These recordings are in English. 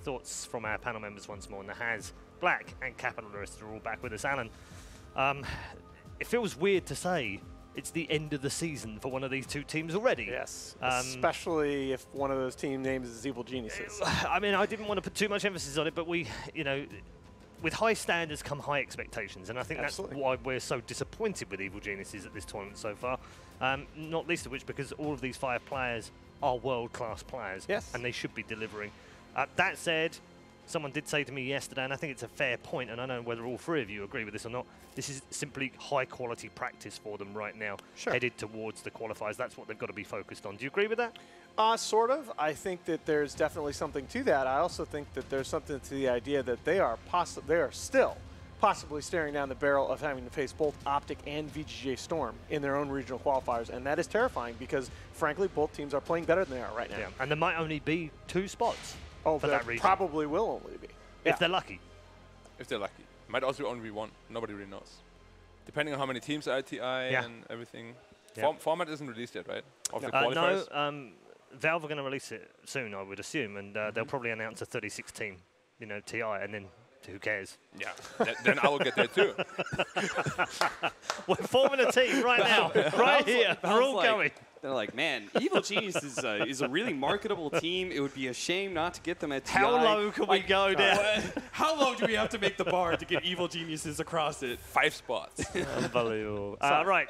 thoughts from our panel members once more. Nahaz, Black, and Capitalist are all back with us. Alan, it feels weird to say it's the end of the season for one of these two teams already. Yes, especially if one of those team names is Evil Geniuses. I mean, I didn't want to put too much emphasis on it, but we, you know, with high standards come high expectations, and I think that's why we're so disappointed with Evil Geniuses at this tournament so far. Not least of which because all of these 5 players are world-class players, and they should be delivering. That said, someone did say to me yesterday, and I think it's a fair point, and I don't know whether all 3 of you agree with this or not, this is simply high-quality practice for them right now, headed towards the qualifiers. That's what they've got to be focused on. Do you agree with that? Sort of. I think that there's definitely something to that. I also think that there's something to the idea that they are still possibly staring down the barrel of having to face both Optic and VGJ Storm in their own regional qualifiers, and that is terrifying because, frankly, both teams are playing better than they are right now. Yeah, and there might only be 2 spots for that region. Probably will only be. If they're lucky. If they're lucky. Might also only be 1. Nobody really knows. Depending on how many teams are at TI and everything. Format isn't released yet, right? Of the qualifiers? No, Valve are going to release it soon, I would assume, and they'll probably announce a 36 team, you know, TI, and then who cares? Yeah, then I will get there too. We're forming a team right now, right here. We're all going. They're like, man, Evil Genius is a really marketable team. It would be a shame not to get them at TI. How low can we go down? How low do we have to make the bar to get Evil Geniuses across it? 5 spots. Unbelievable. Right,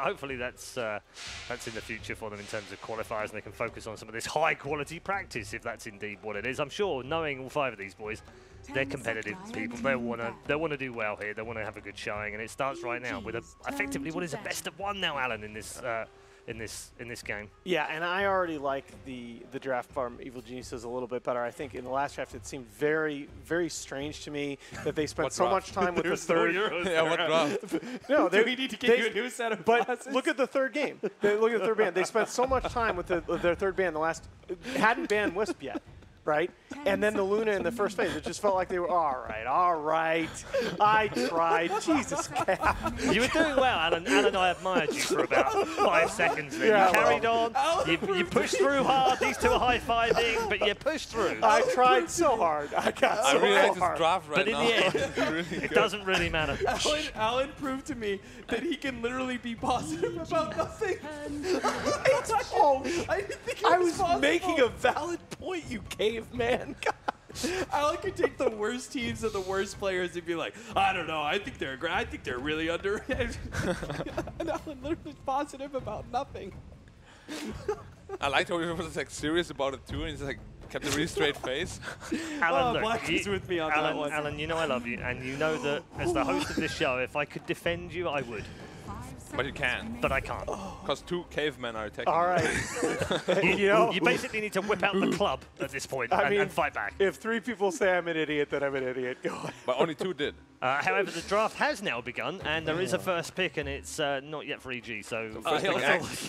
hopefully that's in the future for them in terms of qualifiers, and they can focus on some of this high-quality practice, if that's indeed what it is. I'm sure, knowing all 5 of these boys, they're competitive people. They want to do well here. They want to have a good showing, and it starts right now with effectively what is a best of 1 now, Alan, in this game. Yeah, and I already like the draft from Evil Geniuses a little bit better. I think in the last draft it seemed very, very strange to me that they spent so much time with the third. What draft? No, we need to get you a new set of glasses. But look at the third game. Look at the third band. They spent so much time with their third band. The last hadn't banned Wisp yet. Right? And then the Luna in the first phase, it just felt like they were, all right. I tried. Jesus, Cap. You were doing well, Alan. Alan and I admired you for about 5 seconds there. You carried on. You pushed through hard. These two are high-fiving, but you pushed through. I tried so hard. I got so really like hard. this draft right now. But in the end, it doesn't really matter. Alan proved to me that he can literally be positive about nothing. I didn't think I was making a valid point, you caveman. God. Alan could take the worst teams and the worst players and be like, I don't know, I think they're really underrated. And Alan literally positive about nothing. I liked how he was like serious about it too, and he's like kept a really straight face. Alan, look, Black is with me on that one. Alan, you know I love you, and you know that as the host of this show, if I could defend you, I would. But you can. But I can't. Because 2 cavemen are attacking. All right. you basically need to whip out the club at this point and fight back. If 3 people say I'm an idiot, then I'm an idiot. Go on. But only 2 did. However, the draft has now begun, and there is a first pick, and it's not yet for EG. So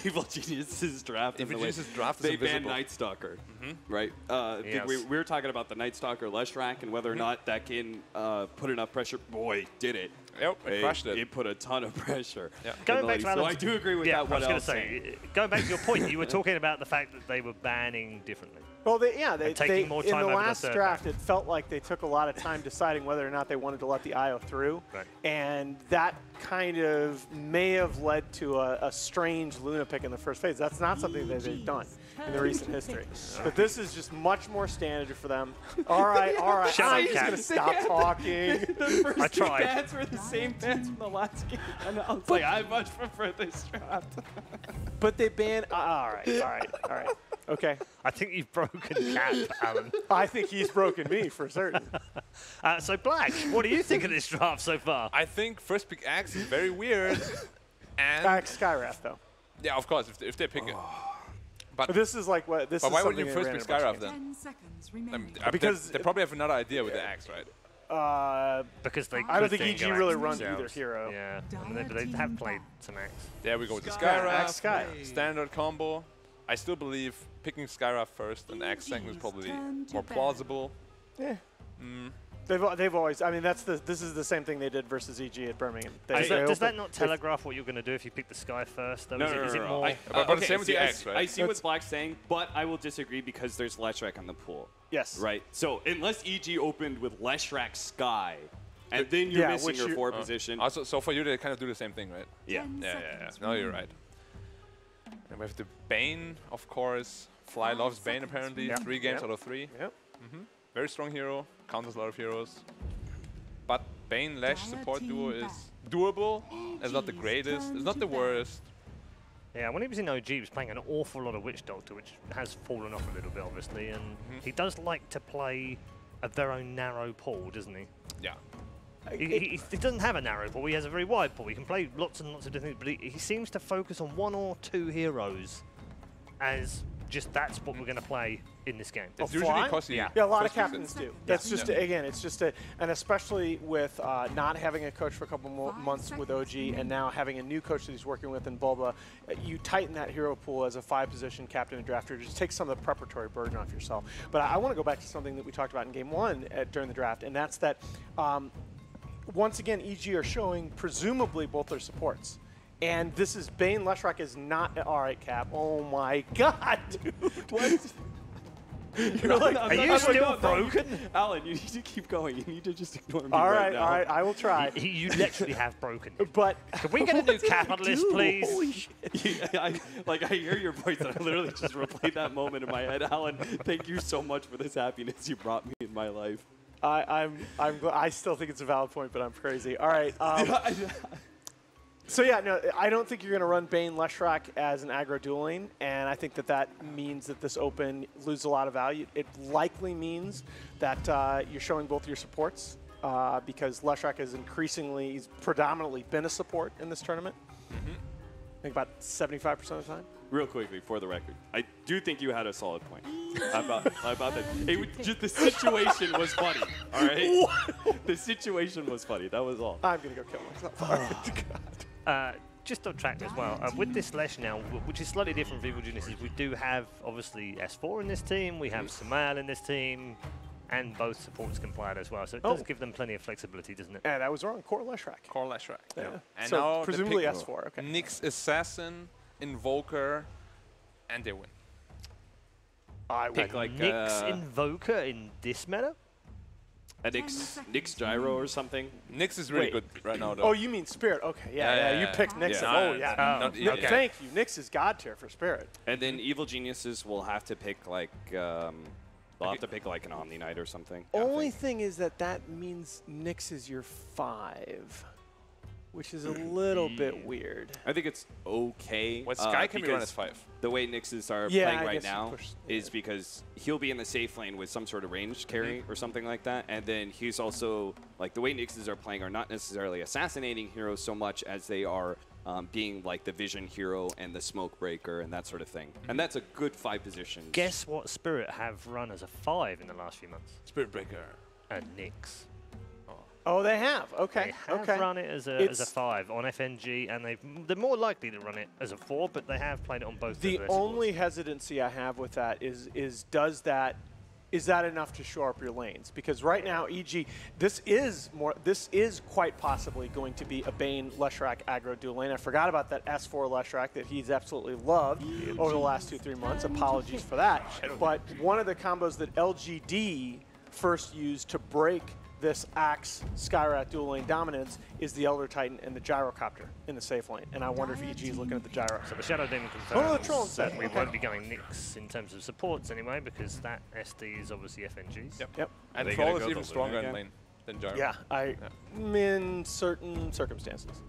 Evil Geniuses draft. Evil Geniuses draft is they banned invisible. Night Stalker, right? We were talking about the Night Stalker Leshrac and whether or not that can put enough pressure. Boy, did it. Yep, it crushed it. It put a ton of pressure. Yeah. Going back to so I do agree with that. I was going to say, going back to your point, you were talking about the fact that they were banning differently. Well, taking more time in the over last the draft, it felt like they took a lot of time deciding whether or not they wanted to let the IO through. Right. And that kind of may have led to a strange Luna pick in the first phase. That's not something that they've done in the recent history. But this is just much more standard for them. All right. I'm just going to stop talking. The first I two tried. bans were the same bans from the last game. And I was like, I much prefer this draft. But they banned. All right. Okay. I think you've broken Cap, Alan. I think he's broken me for certain. So, Black, what do you think of this draft so far? I think first pick Axe is very weird. And Skywrath, though. Yeah, of course, if they pick it. But this is like what this. But is why would you something first they pick ran in a Skywrath bunch of then? Because they probably have another idea with the Axe, right? Because they I don't think could EG then go really Axe runs themselves. either hero. Yeah, but they have played some Axe. There we go with the Axe Skywrath. Sky. Standard combo. I still believe picking Skywrath first and Axe second is probably more plausible. Yeah. They've always. I mean, this is the same thing they did versus EG at Birmingham. Does that not telegraph what you're going to do if you pick the Sky first? Though? Is it more? But the same with the X, right? I see what Black's saying, but I will disagree because there's Leshrac on the pool. Yes. Right. So unless EG opened with Leshrac Sky, and then you're missing your 4 position. Also, so for you, they kind of do the same thing, right? Yeah. Yeah. No, you're right. And we have the Bane, of course. Fly loves Bane, apparently. 3 games out of 3. Yep. Very strong hero. Counters a lot of heroes. But Bane-Lash support duo is doable. It's not the greatest. It's not the worst. Yeah, when he was in OG, he was playing an awful lot of Witch Doctor, which has fallen off a little bit, obviously. And he does like to play a very narrow pool, doesn't he? Yeah. He doesn't have a narrow pool. He has a very wide pool. He can play lots and lots of different things, but he seems to focus on 1 or 2 heroes as just that's what we're going to play in this game. It's usually costly. Yeah, a lot of captains do. That's just, again, it's just and especially with not having a coach for a couple more months with OG and now having a new coach that he's working with in Bulba, you tighten that hero pool as a 5-position captain and drafter. Just take some of the preparatory burden off yourself. But I want to go back to something that we talked about in Game 1 during the draft, and that's that once again, EG are showing presumably both their supports. And this is Bane. Leshrac is not all right, Cap. Oh my God, dude! What? You're like, are you still broken? Alan, you need to keep going. You need to just ignore me. All right now. All right. I will try. You literally have broken. But can we get a new capitalist, please? Holy shit! I hear your voice, and I literally just replayed that moment in my head. Alan, thank you so much for this happiness you brought me in my life. I still think it's a valid point, but I'm crazy. All right. So yeah, no, I don't think you're going to run Bane Leshrac as an aggro dual lane, and I think that means that this open loses a lot of value. It likely means that you're showing both your supports because Leshrac is he's predominantly been a support in this tournament. I think about 75% of the time. Real quickly, for the record, I do think you had a solid point about that. The situation was funny, all right? The situation was funny. That was all. I'm going to go kill myself. All right. God. Just on track as well, with this Lesh now, which is slightly different from Evil Geniuses, we do have, obviously, S4 in this team, we have Samal in this team, and both supports can play it as well. So it does give them plenty of flexibility, doesn't it? And I was wrong. Core Leshrac. Core Leshrac. Yeah. And so now presumably S4. Okay. Nyx Assassin, Invoker, and they win. I pick like Nyx Invoker in this meta? A Nyx Gyro or something? Nyx is really good right now, though. Oh, you mean Spirit? Okay, yeah. You picked Nyx. Oh, yeah. Okay. Thank you. Nyx is God tier for Spirit. And then Evil Geniuses will have to pick like they'll have to pick like an Omni Knight or something. Only thing is that means Nyx is your 5, which is a little bit weird. I think it's okay. What Sky can be run as 5? The way Nyxes are playing right now is because he'll be in the safe lane with some sort of ranged carry or something like that. And then he's also, like, the way Nyxes are playing are not necessarily assassinating heroes so much as they are being like the vision hero and the smoke breaker and that sort of thing. And that's a good 5 positions. Guess what Spirit have run as a 5 in the last few months? Spirit Breaker. And Nyx. Oh, they have. Okay. They have run it as a 5 on FNG, and they're more likely to run it as a 4, but they have played it on both. The only hesitancy I have with that is is that enough to shore up your lanes? Because right now, EG, this is quite possibly going to be a Bane Leshrac aggro dual lane. I forgot about that S4 Leshrac that he's absolutely loved over the last 2-3 months. Apologies for that. But one of the combos that LGD first used to break this Axe Skyrat dual lane dominance is the Elder Titan and the Gyrocopter in the safe lane. And I wonder if EG is looking at the Gyro. So the Shadow Demon confirms that we won't be going Nyx in terms of supports anyway, because that SD is obviously FNGs. Yep. And Troll is even stronger in lane than Gyro. Yeah, in certain circumstances.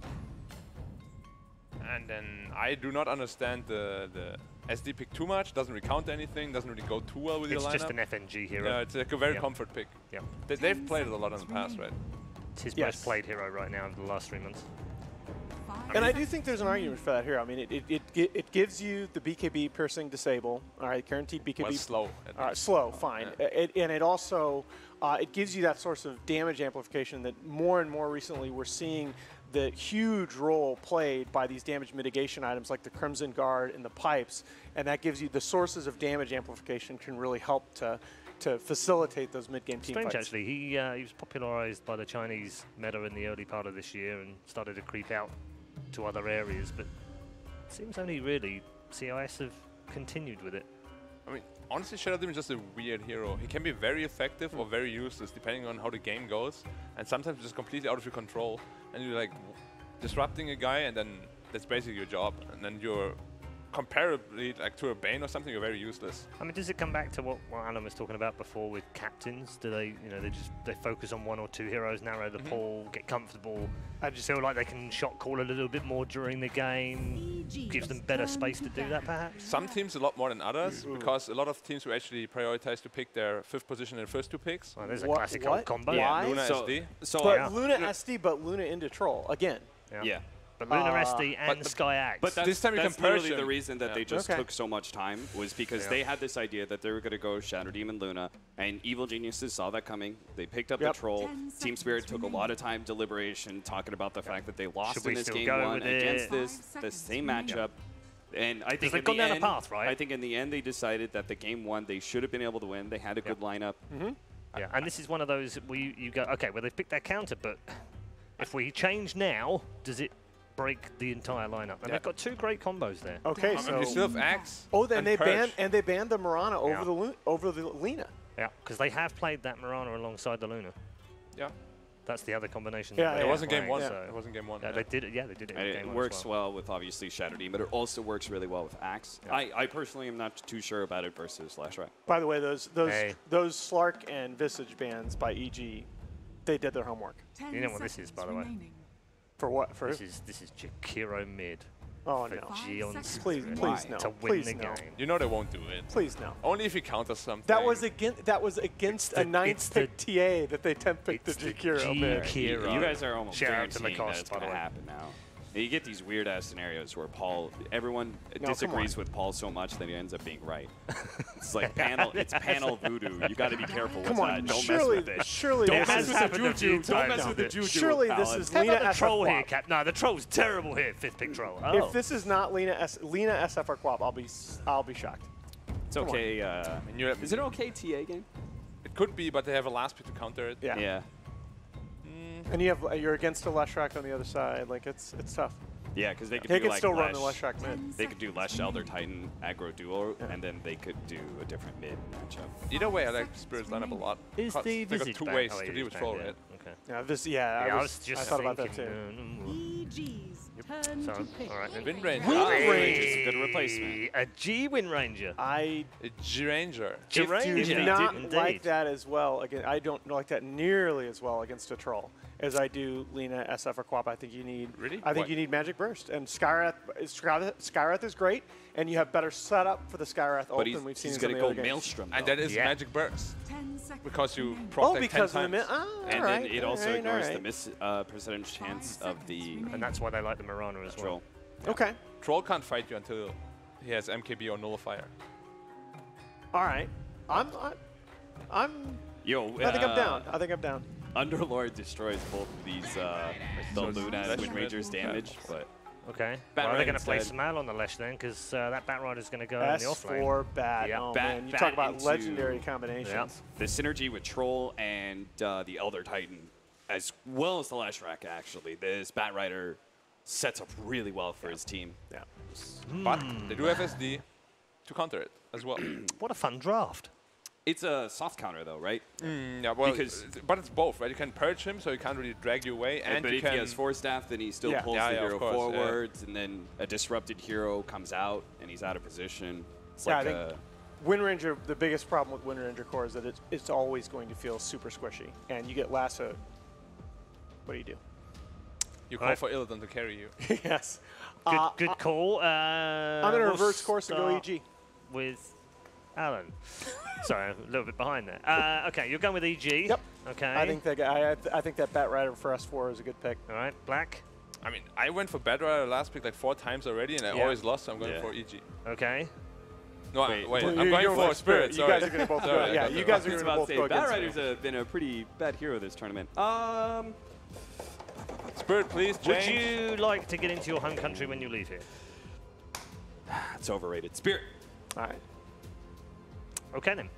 And then I do not understand the SD pick too much. Doesn't really count anything. Doesn't really go too well with your lineup. It's just an FNG hero. Yeah, it's like a very comfort pick. Yeah. They've played it a lot in the past, right? It's his most played hero right now in the last 3 months. And I do think there's an argument for that hero. I mean, it gives you the BKB piercing disable. All right, guaranteed BKB. Well, slow. Slow, fine. Yeah. And it also it gives you that source of damage amplification that more and more recently we're seeing the huge role played by these damage mitigation items like the Crimson Guard and the pipes, and that gives you the sources of damage amplification can really help to to facilitate those mid-game team Strange, fights. actually. He was popularized by the Chinese meta in the early part of this year and started to creep out to other areas, but it seems only really CIS have continued with it. I mean, honestly, Shadow Demon is just a weird hero. He can be very effective or very useless, depending on how the game goes, and sometimes just completely out of your control, and you're like disrupting a guy, and then that's basically your job, and then you're comparably like to a Bane or something, you're very useless. I mean, does it come back to what Alan was talking about before with captains? Do they, you know, they focus on one or two heroes, narrow the pool, get comfortable? I just feel like they can shot call a little bit more during the game, gives them better space to do that, perhaps. Some teams a lot more than others, because a lot of teams will actually prioritize to pick their 5th position in the first 2 picks. Oh, there's a classic old combo. Why? Luna SD. But Luna SD, but Luna into Troll again. Yeah. But Luna SD and Sky Axe. But this time that's literally the reason that they just Okay. took so much time was because they had this idea that they were going to go Shadow Demon Luna, and Evil Geniuses saw that coming. They picked up the Troll. Team Spirit took a lot of time, deliberation, talking about the fact that they lost in this game 1 against the same matchup. And I think they've gone down a path, right? I think in the end they decided that the game 1 they should have been able to win. They had a good lineup. Yeah, and this is one of those where you go, okay, well they've picked their counter, but if we change now, does it break the entire lineup? And they've got 2 great combos there. Okay, so you still have Axe. Oh, then and they Purge. banned the Mirana over the Lina. Yeah, because they have played that Mirana alongside the Luna. Yeah. That's the other combination. Yeah, that It they wasn't were game 1. playing, so It wasn't game 1. yeah, they did it. Yeah, they did it. And in it game 1 works as well. with obviously Shadow Demon, but it also works really well with Axe. Yeah. I personally am not too sure about it versus Lashrak. By the way, those Slark and Visage bans by EG, they did their homework. You know what this is, by the way? For what? For This is Jakiro mid. Oh for no! Geon's Please no! to win Please the no! game. You know they won't do it. Please no! Only if he counters something. That was against a 9th pick TA that they 10th picked the Jakiro mid. Jakiro. You guys are almost Shout out to guaranteeing that Lacoste, it's by going the to way. happen now. You get these weird ass scenarios where everyone No, disagrees with Paul so much that he ends up being right. It's like panel voodoo. You got to be careful with Come on, that. Don't surely, mess with it. surely Don't this mess is with the juju. Don't mess with the juju. surely this Alan. is How Lena about the SF troll here, Quap. Cap? No, the troll's terrible here. 5th pick troll. Oh. If this is not Lena SF or Quap, I'll be shocked. It's okay. Is it an okay TA game? It could be, but they have a last pick to counter it. Yeah. And you're against a Leshrac on the other side. Like it's tough. Yeah, because they could They do can like still run Lesh. the Leshrac mid. They could do Lesh Elder Titan aggro duo, and then they could do a different mid matchup. Either way, I like Spirit's lineup a lot. Is Because the they got Visage 2 back? ways Oh, to it deal is with Troll, back, right? yeah. Okay. I was just I thought about that thinking, too. So, all right. Then. Wind Ranger. Wind Range Ranger. is a good replacement. A G Wind Ranger. I A G-Ranger. do G-Ranger. not Indeed. like that as well. Again, I don't like that nearly as well against a troll as I do Lena, SF, or Quap. I think you need. Really? I think What? you need Magic Burst, and Skywrath is great, and you have better setup for the Skywrath ult But than we've seen he's in some going of to the go other games. Maelstrom, And though. that is Yeah. Magic Burst. Because you Oh, proc like 10 because of the times. mid. Oh, And alright, then it also alright, ignores alright. the miss percentage chance of the And that's why they like the Mirana as well. troll. Okay. Troll can't fight you until he has MKB or Nullifier. All right. I'm. Yo, I think I'm down. I think I'm down. Underlord destroys both of these the Luna and Wind Ranger's damage, but Okay. Bat Well, they're going Rider's to play dead. Smal on the Lesh then, because that Bat Rider's going to go in the offlane. S4 Bat. Yeah. Oh, Bat- man. You Bat talk about into- legendary combinations. the synergy with Troll and the Elder Titan, as well as the Lashrak, actually, this Bat Rider sets up really well for his team. Yeah. But they do have SD to counter it as well. What a fun draft. It's a soft counter, though, right? Yeah, well, Because- but it's both, right? You can purge him, so he can't really drag you away, and But you if can. he has Force Staff, then he still pulls Yeah, the yeah, of hero course, yeah. forwards, and then a disrupted hero comes out, and he's out of position. It's Yeah, like I think Wind Ranger, the biggest problem with Wind Ranger core is that it's always going to feel super squishy. And you get lassoed. What do you do? You call for Illidan to carry you. Yes. Good call. I'm going to we'll reverse course and go start EG. with Alan. Sorry, a little bit behind there. Okay, you're going with EG. Yep. Okay. I think that Bat Rider for S4 is a good pick. All right, Black. I mean, I went for Bad Rider last pick like 4 times already, and I Yeah. always lost, so I'm going Yeah. for EG. Okay. No, Wait. wait, Well, I'm going you're for with Spirit. You Sorry. guys are going to both Sorry, go. I Yeah, got you that guys are wrong. going to about both to go say, Bat against Rider's me. been a pretty bad hero this tournament. Spirit, please Would change. you like to get into your home country when you leave here? It's overrated. Spirit. All right. Okay then.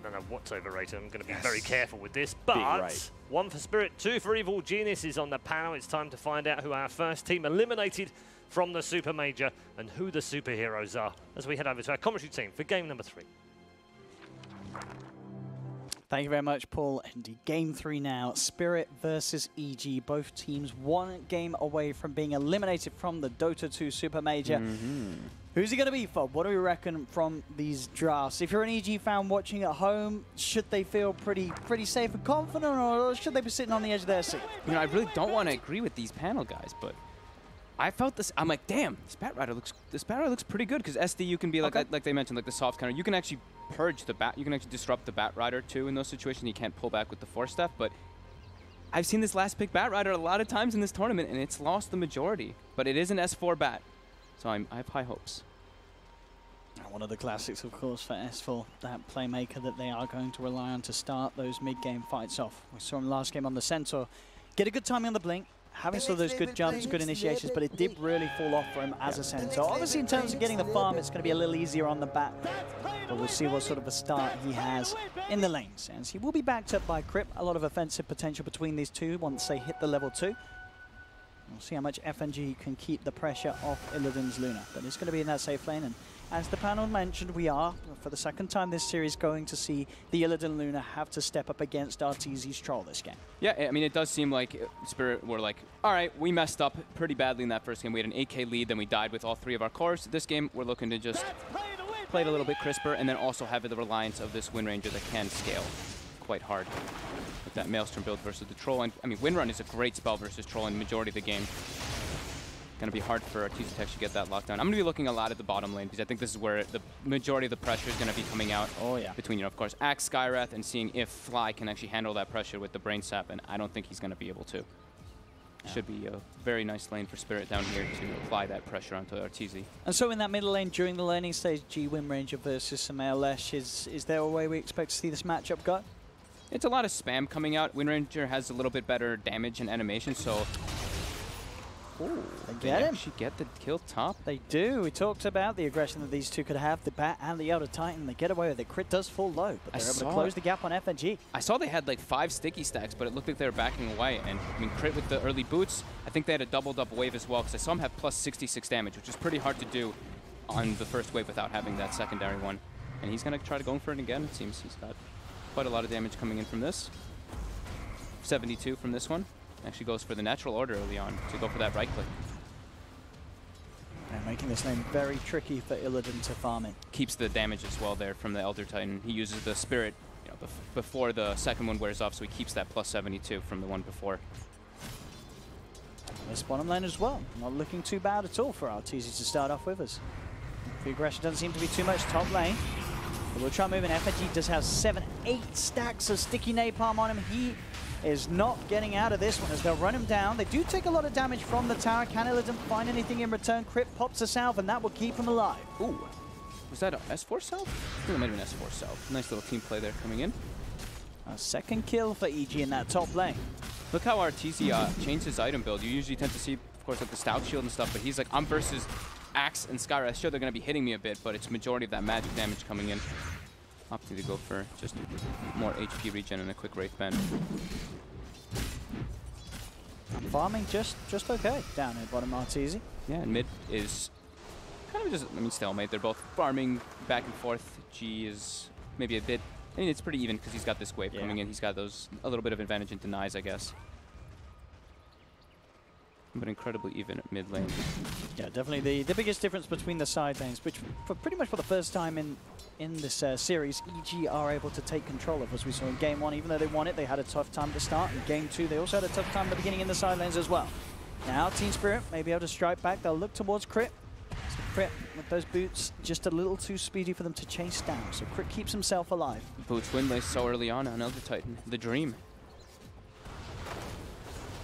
I don't know what's overrated. I'm going to be very careful with this. But 1 for Spirit, 2 for Evil Genius is on the panel. It's time to find out who our first team eliminated from the Super Major and who the superheroes are as we head over to our commentary team for game number 3. Thank you very much, Paul. Indeed, game 3 now. Spirit versus EG. Both teams 1 game away from being eliminated from the Dota 2 Super Major. Who's it going to be, Fob? What do we reckon from these drafts? If you're an EG fan watching at home, should they feel pretty safe and confident, or should they be sitting on the edge of their seat? You know, I really don't want to agree with these panel guys, but I felt this. I'm like, damn, this Bat Rider looks pretty good, because SDU can be like they mentioned, like the soft counter. You can actually purge the bat. You can actually disrupt the Bat Rider too in those situations. You can't pull back with the force stuff, but I've seen this last pick Bat Rider a lot of times in this tournament, and it's lost the majority. But it is an S4 bat, so I have high hopes. One of the classics, of course, for S4, that playmaker that they are going to rely on to start those mid-game fights off. We saw him last game on the Centaur. Get a good timing on the blink, having some of those good jumps, good initiations, but it did really fall off for him as a Centaur. Obviously, in terms of getting the farm, it's going to be a little easier on the bat, but we'll see what sort of a start he has in the lanes. And he will be backed up by Crip. A lot of offensive potential between these two once they hit the level 2. We'll see how much FNG can keep the pressure off Illidan's Luna, but it's going to be in that safe lane. And as the panel mentioned, we are, for the second time this series, going to see the Illidan Luna have to step up against RTZ's Troll this game. Yeah, I mean, it does seem like Spirit were like, all right, we messed up pretty badly in that first game. We had an 8K lead, then we died with all 3 of our cores. This game, we're looking to just play it a little bit crisper, and then also have the reliance of this Wind Ranger that can scale quite hard with that Maelstrom build versus the Troll. And I mean, Windrun is a great spell versus Troll in the majority of the game. Going to be hard for RTZ to actually get that lockdown. I'm going to be looking a lot at the bottom lane, because I think this is where the majority of the pressure is going to be coming out. Between, you know, of course, Axe, Skywrath, and seeing if Fly can actually handle that pressure with the Brain Sap, and I don't think he's going to be able to. Should be a very nice lane for Spirit down here to apply that pressure onto RTZ. And so in that middle lane during the laning stage, G Wind Ranger versus Samael Lesh, is there a way we expect to see this matchup go? It's a lot of spam coming out. Wind Ranger has a little bit better damage and animation, so... Ooh, they get him. Actually get the kill top. They do. We talked about the aggression that these two could have, the Bat and the Elder Titan. They get away with it. Crit does fall low, but they're able to close the gap on FNG. I saw they had like 5 sticky stacks, but it looked like they were backing away. And I mean, Crit with the early boots, I think they had a doubled up wave as well, because I saw him have plus 66 damage, which is pretty hard to do on the first wave without having that secondary one. And he's going to try to go for it again. It seems he's got quite a lot of damage coming in from this. 72 from this one. Actually goes for the natural order early on to go for that right click. And making this lane very tricky for Illidan to farm in. Keeps the damage as well there from the Elder Titan. He uses the Spirit, you know, before the second one wears off, so he keeps that plus 72 from the one before. This bottom lane as well. Not looking too bad at all for RTZ to start off with us. The aggression doesn't seem to be too much top lane. But we'll try moving. FNG does have 7-8 stacks of sticky napalm on him. He is not getting out of this one as they'll run him down. They do take a lot of damage from the tower. Can Illidan find anything in return? Crit pops a salve, and that will keep him alive. Ooh. Was that an S4 salve? I think it might have been S4 salve. Nice little team play there coming in. A second kill for EG in that top lane. Look how RTZ changed his item build. You usually tend to see, of course, like the Stout Shield and stuff, but he's like, I'm versus Axe and Skywrath. Sure, they're going to be hitting me a bit, but it's majority of that magic damage coming in. Opting to go for just more HP regen and a quick Wraith Band. Farming just okay down here bottom RTZ. Yeah, and mid is kind of just, I mean, stalemate. They're both farming back and forth. G is maybe a bit, I mean, it's pretty even because he's got this wave coming in. He's got those, a little bit of advantage in denies, I guess. But incredibly even at mid lane. Yeah, definitely the biggest difference between the side lanes, which pretty much for the first time in this series, EG are able to take control of, as we saw in Game 1. Even though they won it, they had a tough time to start. In Game 2, they also had a tough time at the beginning in the side lanes as well. Now, Team Spirit may be able to strike back. They'll look towards Crit. So Crit, with those boots, just a little too speedy for them to chase down. So Crit keeps himself alive. Boots windlace so early on Elder Titan. The dream.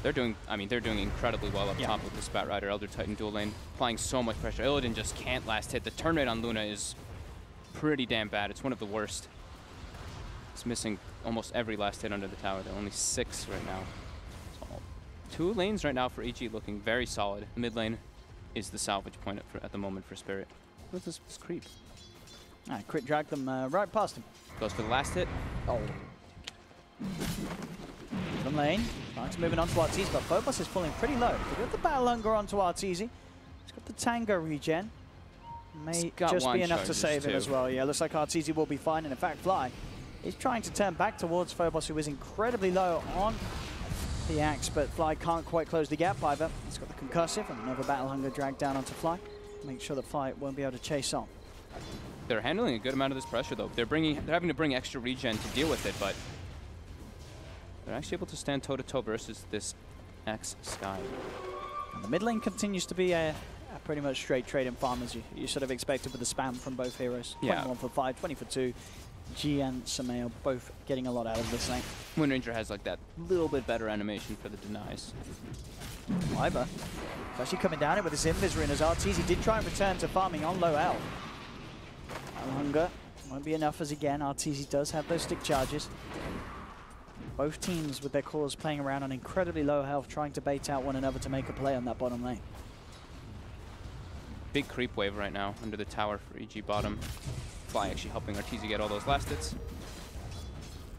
They're doing, I mean, they're doing incredibly well up top with this Bat Rider Elder Titan dual lane, applying so much pressure. Illidan just can't last hit. The turn rate on Luna is pretty damn bad. It's one of the worst. It's missing almost every last hit under the tower. They're only 6 right now. So 2 lanes right now for EG looking very solid. The mid lane is the salvage point at the moment for Spirit. What's this creep? Crit dragged them right past him. Goes for the last hit. Oh. From lane, trying to move it onto Arteezy, but Phobos is falling pretty low. They got the Battle Hunger onto Arteezy. He's got the Tango regen. May just be enough to save him as well. Yeah, looks like Arteezy will be fine. And in fact, Fly is trying to turn back towards Phobos, who is incredibly low on the axe, but Fly can't quite close the gap either. He's got the concussive and another Battle Hunger dragged down onto Fly. Make sure that Fly won't be able to chase on. They're handling a good amount of this pressure, though. They're having to bring extra regen to deal with it, but they're actually able to stand toe-to-toe versus this Axe Sky. And the mid lane continues to be a pretty much straight trade and farm, as you sort of expected with the spam from both heroes. Yeah. 21 for 5, 20 for 2. G and Samael both getting a lot out of this lane. Wind Ranger has like that little bit better animation for the denies. Wyver is actually coming down it with his invis rune as Arteezy did try and return to farming on low L. Hunger won't be enough as again Arteezy does have those stick charges. Both teams with their cores playing around on incredibly low health, trying to bait out one another to make a play on that bottom lane. Big creep wave right now under the tower for EG bottom. Fly actually helping Arteezy get all those last hits.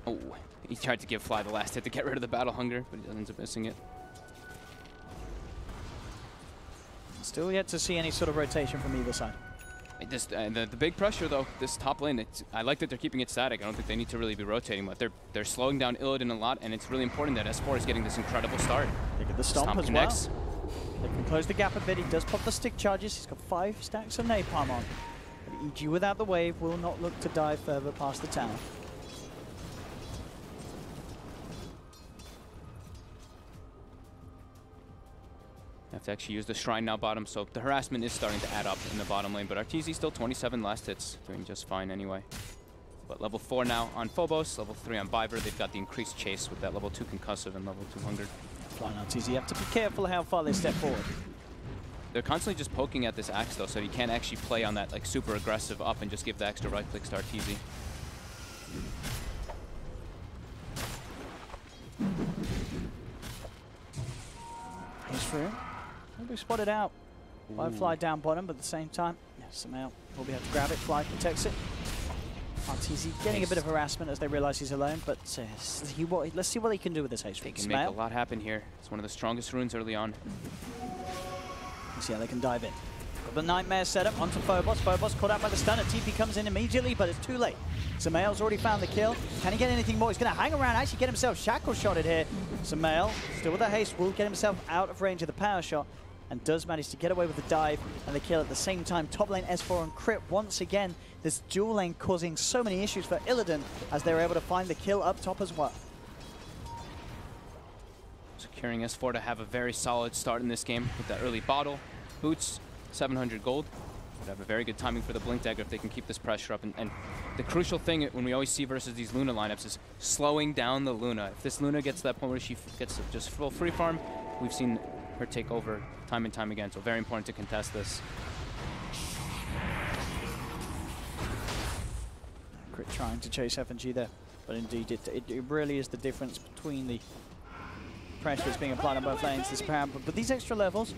Oh, he tried to give Fly the last hit to get rid of the Battle Hunger, but he ends up missing it. Still yet to see any sort of rotation from either side. The big pressure, though, this top lane, I like that they're keeping it static. I don't think they need to really be rotating, but they're slowing down Illidan a lot, and it's really important that S4 is getting this incredible start. Look at the stomp as connects. well. They can close the gap a bit. He does pop the stick charges. He's got 5 stacks of napalm on. But EG without the wave will not look to dive further past the tower. Have to actually use the Shrine now bottom, so the harassment is starting to add up in the bottom lane, but Arteezy still 27 last hits, doing just fine anyway. But level 4 now on Phobos, level 3 on Vyver. They've got the increased chase with that level 2 concussive and level 2 hunger. Flying Arteezy, you have to be careful how far they step forward. They're constantly just poking at this axe though, so he can't actually play on that like super aggressive up and just give the extra right clicks to Arteezy. He's through. Will be spotted out by Fly down bottom, but at the same time, Samael will be able to grab it. Fly protects it. Arteezy getting a bit of harassment as they realize he's alone, but let's see what he can do with this haste. They can make a lot happen here. It's one of the strongest runes early on. Let's see how they can dive in. Got the Nightmare set up onto Phobos. Phobos caught out by the stunner. TP comes in immediately, but it's too late. Samael's already found the kill. Can he get anything more? He's going to hang around, actually get himself shackle shotted here. Samael, still with the haste, will get himself out of range of the power shot and does manage to get away with the dive and the kill at the same time. Top lane S4 and Crit once again. This dual lane causing so many issues for Illidan as they're able to find the kill up top as well. Securing S4 to have a very solid start in this game with that early bottle. Boots, 700 gold. Would have a very good timing for the Blink Dagger if they can keep this pressure up. And the crucial thing when we always see versus these Luna lineups is slowing down the Luna. If this Luna gets to that point where she gets just full free farm, we've seen her take over time and time again. So very important to contest this. Crit trying to chase FNG there, but indeed it really is the difference between the pressure that's being applied on both lanes this round. But these extra levels,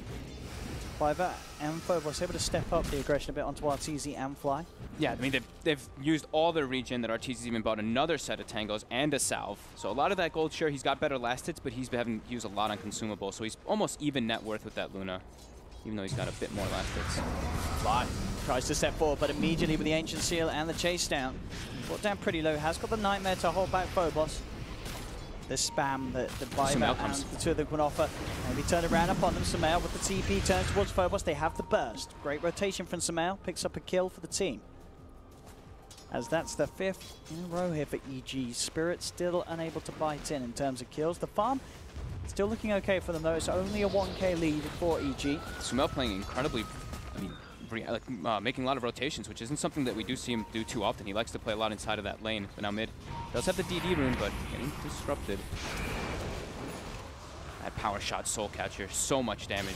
Vyver and Phobos able to step up the aggression a bit onto Arteezy and Fly. Yeah, I mean, they've used all their regen that Arteezy's even bought another set of tangos and a salve. So a lot of that gold share, he's got better last hits, but he's having used a lot on consumable. So he's almost even net worth with that Luna, even though he's got a bit more last hits. Fly tries to step forward, but immediately with the Ancient Seal and the chase down, brought down pretty low, has got the Nightmare to hold back Phobos. The spam that Vyver and the two of them can offer. Maybe turn around upon them. Samael with the TP turns towards Phobos. They have the burst. Great rotation from Samael. Picks up a kill for the team. As that's the 5th in a row here for EG. Spirit still unable to bite in terms of kills. The farm still looking okay for them though. It's only a 1k lead for EG. Samael playing incredibly, I mean, making a lot of rotations, which isn't something that we do see him do too often. He likes to play a lot inside of that lane, but now mid does have the DD rune, but getting disrupted. That power shot soul catcher, so much damage.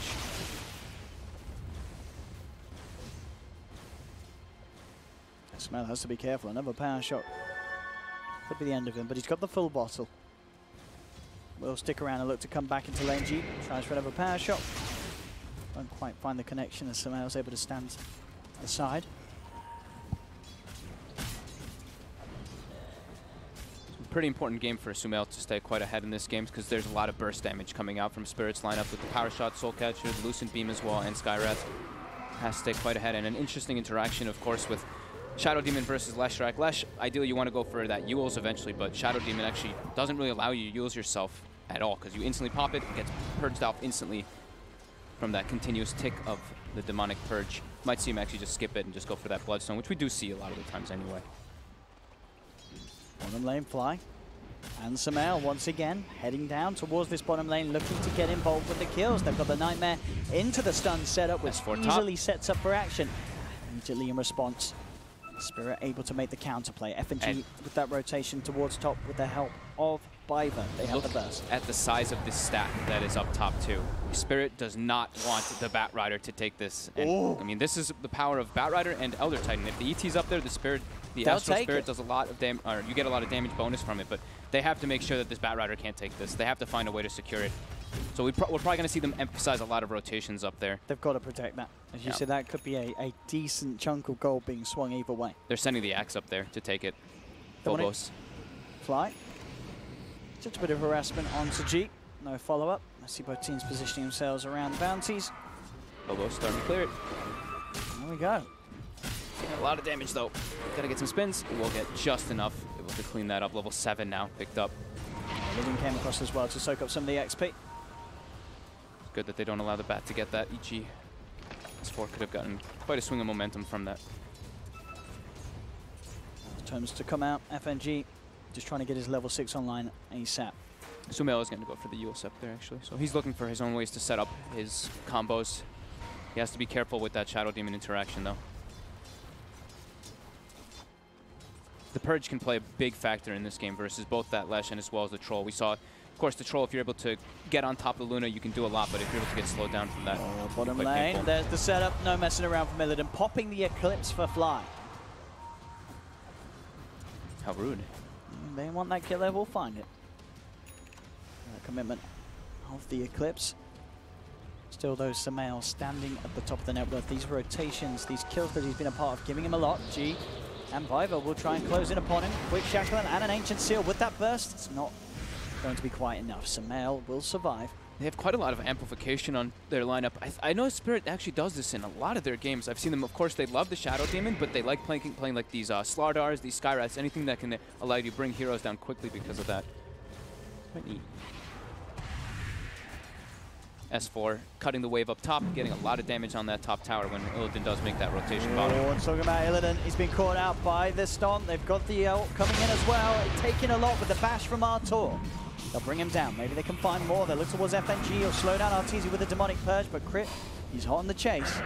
Samael has to be careful. Another power shot could be the end of him, but he's got the full bottle. Will stick around and look to come back into lane G. Tries for another power shot. Won't quite find the connection as Samael's able to stand aside. pretty important game for Sumail to stay quite ahead in this game because there's a lot of burst damage coming out from Spirit's lineup with the Power Shot, Soul Catcher, the Lucent Beam as well, and Skywrath. Has to stay quite ahead, and an interesting interaction, of course, with Shadow Demon versus Leshrac. Lesh, ideally you want to go for that Yules eventually, but Shadow Demon actually doesn't really allow you to Yules yourself at all because you instantly pop it, gets purged off instantly from that continuous tick of the demonic purge. Might see him actually just skip it and just go for that Bloodstone, which we do see a lot of the times anyway. Bottom lane Fly. And Sumail once again heading down towards this bottom lane, looking to get involved with the kills. They've got the Nightmare into the stun setup, which easily sets up for action. Immediately in response, Spirit able to make the counterplay. FNG with that rotation towards top with the help of Biver. They have the burst. At the size of this stack that is up top too. Spirit does not want the Batrider to take this. And, I mean, this is the power of Batrider and Elder Titan. If the ET's up there, the Astral Spirit does a lot of damage, or you get a lot of damage bonus from it, but they have to make sure that this Batrider can't take this. They have to find a way to secure it. So we're probably going to see them emphasize a lot of rotations up there. They've got to protect that. As you said, that could be a decent chunk of gold being swung either way. They're sending the Axe up there to take it. Phobos. Fly. Just a bit of harassment on Sajid. No follow-up. I see both teams positioning themselves around the bounties. Phobos starting to clear it. There we go. A lot of damage though. Gotta get some spins. We'll get just enough able to clean that up. Level 7 now picked up. Living came across as well to soak up some of the XP. Good that they don't allow the bat to get that. EG S4 could have gotten quite a swing of momentum from that. Terms to come out. FNG just trying to get his level 6 online ASAP. Sumail is going to go for the Yules up there actually. So he's looking for his own ways to set up his combos. He has to be careful with that Shadow Demon interaction though. The Purge can play a big factor in this game versus both that Lesh and as well as the Troll. We saw, of course, the Troll, if you're able to get on top of the Luna, you can do a lot, but if you're able to get slowed down from that, bottom lane, painful. There's the setup, no messing around from Illidan, popping the Eclipse for Fly. How rude. They want that kill, they will find it. The commitment of the Eclipse. Still though, Sumail standing at the top of the network. These rotations, these kills that he's been a part of, giving him a lot. G and Viver will try and close in upon him. Quick Shackling and an Ancient Seal with that burst. It's not going to be quite enough. Sumail will survive. They have quite a lot of amplification on their lineup. I know Spirit actually does this in a lot of their games. I've seen them, of course, they love the Shadow Demon, but they like playing like these Slardars, these Skywraths, anything that can allow you to bring heroes down quickly because of that. Quite neat. S4 cutting the wave up top, getting a lot of damage on that top tower when Illidan does make that rotation bottom. Oh, talking about Illidan, he's been caught out by the Stomp. They've got the ult coming in as well, taking a lot with the bash from Artur. They'll bring him down. Maybe they can find more. They look towards FNG. He'll slow down Arteezy with a Demonic Purge, but Crit, he's hot on the chase.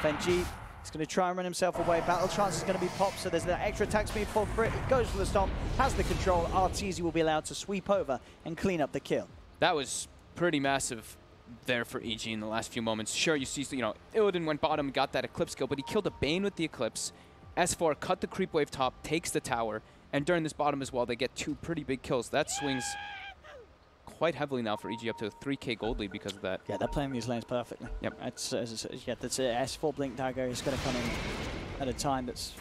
FNG is going to try and run himself away. Battle Trance is going to be popped, so there's that extra attack speed for Crit. He goes for the Stomp, has the control. Arteezy will be allowed to sweep over and clean up the kill. That was pretty massive there for EG in the last few moments. Sure, you see, Illidan went bottom, got that Eclipse kill, but he killed a Bane with the Eclipse. S4 cut the creep wave top, takes the tower, and during this bottom as well, they get 2 pretty big kills. That swings quite heavily now for EG, up to a 3k gold lead because of that. Yeah, they're playing these lanes perfectly. Yep. That's S4 Blink Dagger is going to come in at a time that's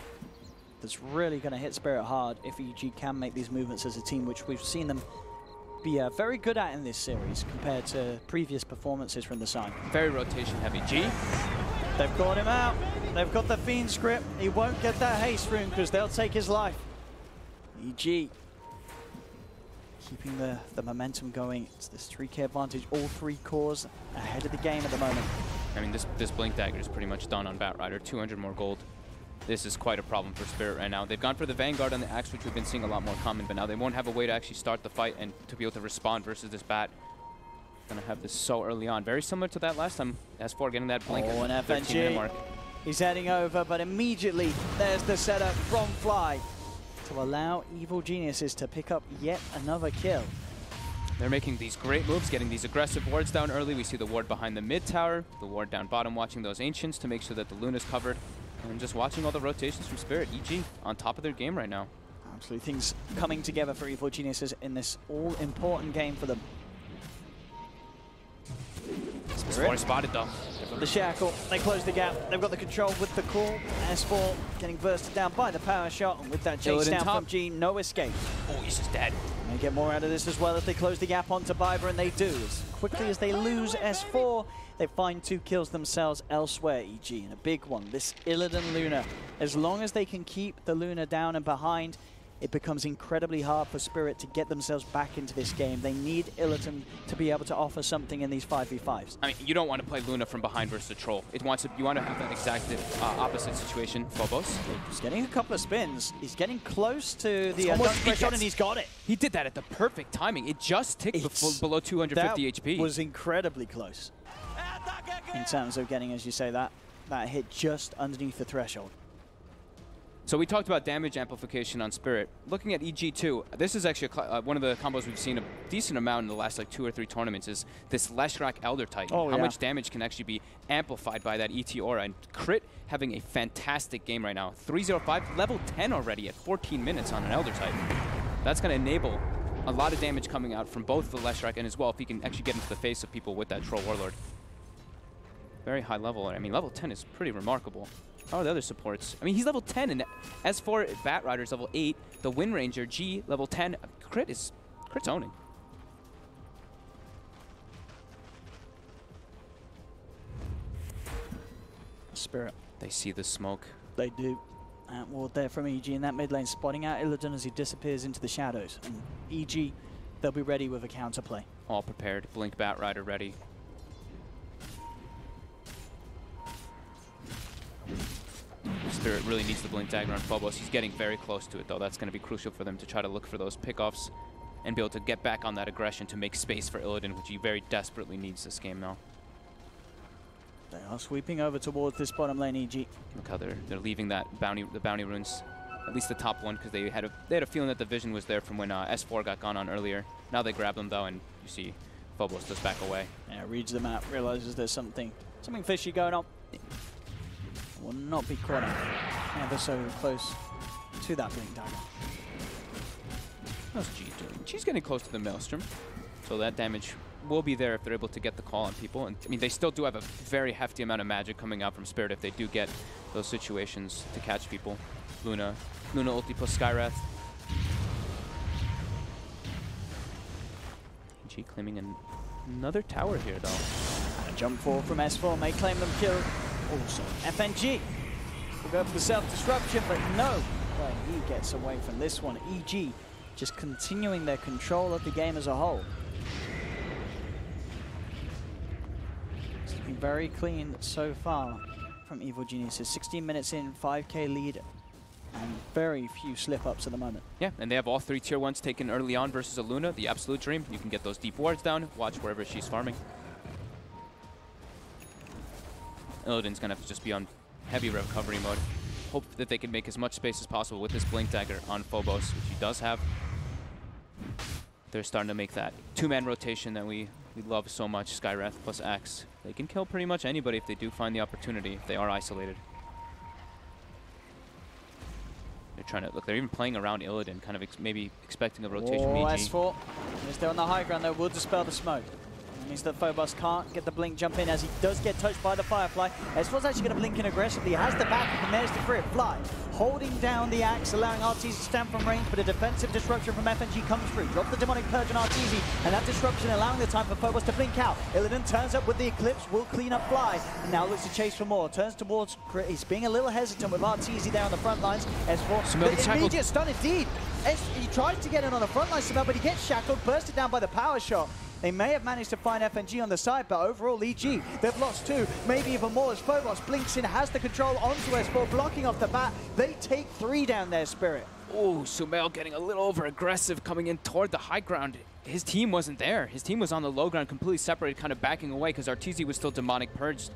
really going to hit Spirit hard if EG can make these movements as a team, which we've seen them be very good at in this series compared to previous performances from the side. Very rotation heavy. G. They've caught him out. They've got the Fiend script. He won't get that haste rune because they'll take his life. EG keeping the momentum going. It's this 3k advantage. All 3 cores ahead of the game at the moment. I mean, this Blink Dagger is pretty much done on Batrider. 200 more gold. This is quite a problem for Spirit right now. They've gone for the Vanguard on the Axe, which we've been seeing a lot more common, but now they won't have a way to actually start the fight and to be able to respond versus this Bat. Gonna have this so early on. Very similar to that last time. S4 getting that blink at the 13-minute mark. He's heading over, but immediately there's the setup from Fly to allow Evil Geniuses to pick up yet another kill. They're making these great moves, getting these aggressive wards down early. We see the ward behind the mid tower, the ward down bottom, watching those Ancients to make sure that the Luna's covered. And just watching all the rotations from Spirit. EG on top of their game right now. Absolutely, things coming together for Evil Geniuses in this all-important game for them. S4 spotted though. The Shackle, they close the gap. They've got the control with the call. S4 getting bursted down by the Power Shot, and with that chase down from G, no escape. Oh, he's just dead. They get more out of this as well if they close the gap onto Biber, and they do. As quickly as they lose S4, they find 2 kills themselves elsewhere, EG, and a big one. This Illidan Luna, as long as they can keep the Luna down and behind, it becomes incredibly hard for Spirit to get themselves back into this game. They need Illidan to be able to offer something in these 5v5s. I mean, you don't want to play Luna from behind versus a troll. You want to have an exact opposite situation. Phobos. He's getting a couple of spins. He's getting close to the dunk threshold, and he's got it. He did that at the perfect timing. It just ticked below 250 HP. That was incredibly close in terms of getting, as you say, that hit just underneath the threshold. So we talked about damage amplification on Spirit. Looking at EG2, this is actually one of the combos we've seen a decent amount in the last like 2 or 3 tournaments is this Leshrac Elder Titan. How much damage can actually be amplified by that ET Aura. And Crit having a fantastic game right now. 305, level 10 already at 14 minutes on an Elder Titan. That's going to enable a lot of damage coming out from both the Leshrac and as well if he can actually get into the face of people with that Troll Warlord. Very high level. I mean, level 10 is pretty remarkable. How are the other supports? I mean, he's level 10, and S4 Bat Rider's level 8. The Wind Ranger, G, level 10. Crit's owning. Spirit. They see the smoke. They do. Ward there from EG in that mid lane, spotting out Illidan as he disappears into the shadows. And EG, they'll be ready with a counterplay. All prepared. Blink Bat Rider ready. Spirit really needs the Blink Dagger on Phobos. He's getting very close to it, though. That's going to be crucial for them to try to look for those pickoffs and be able to get back on that aggression to make space for Illidan, which he very desperately needs this game now. They are sweeping over towards this bottom lane, EG. Look how they're leaving that the bounty runes, at least the top one, because they had a feeling that the vision was there from when S4 got gone on earlier. Now they grab them, though, and you see Phobos just back away. Yeah, reads the map, realizes there's something fishy going on. Will not be caught up ever so close to that Blink Dagger. How's G doing? She's getting close to the Maelstrom, so that damage will be there if they're able to get the call on people. And I mean, they still do have a very hefty amount of magic coming out from Spirit if they do get those situations to catch people. Luna ulti plus Skywrath. G claiming another tower here, though. And a jump forward from S4 may claim them killed. Also, FNG will go for the self-disruption, but no way he gets away from this one. EG just continuing their control of the game as a whole. It's looking very clean so far from Evil Geniuses. 16 minutes in, 5k lead, and very few slip-ups at the moment. Yeah, and they have all 3 tier 1s taken early on versus a Luna, the absolute dream. You can get those deep wards down, watch wherever she's farming. Illidan's going to have to just be on heavy recovery mode. Hope that they can make as much space as possible with this Blink Dagger on Phobos, which he does have. They're starting to make that 2-man rotation that we love so much, Skywrath plus Axe. They can kill pretty much anybody if they do find the opportunity, if they are isolated. They're trying to, look, they're even playing around Illidan, kind of maybe expecting a rotation. S4 is there on the high ground, though, will dispel the smoke. Means that Phobos can't get the blink jump in as he does get touched by the Firefly. S4's actually going to blink in aggressively. He has the backup, and there's the crit. Fly holding down the Axe, allowing Arteezy to stand from range, but a defensive disruption from FNG comes through. Drop the Demonic Purge on Arteezy, and that disruption allowing the time for Phobos to blink out. Illidan turns up with the Eclipse, will clean up Fly, and now looks to chase for more. Turns towards crit. He's being a little hesitant with Arteezy there on the front lines. S4, the immediate stun indeed. He tries to get in on the front line somehow, but he gets shackled, bursted down by the power shot. They may have managed to find FNG on the side, but overall, EG, they've lost 2, maybe even more, as Phobos blinks in, has the control onto S4, blocking off the bat. They take 3 down there, Spirit. Oh, Sumail getting a little over-aggressive, coming in toward the high ground. His team wasn't there. His team was on the low ground, completely separated, kind of backing away, because Arteezy was still demonic purged.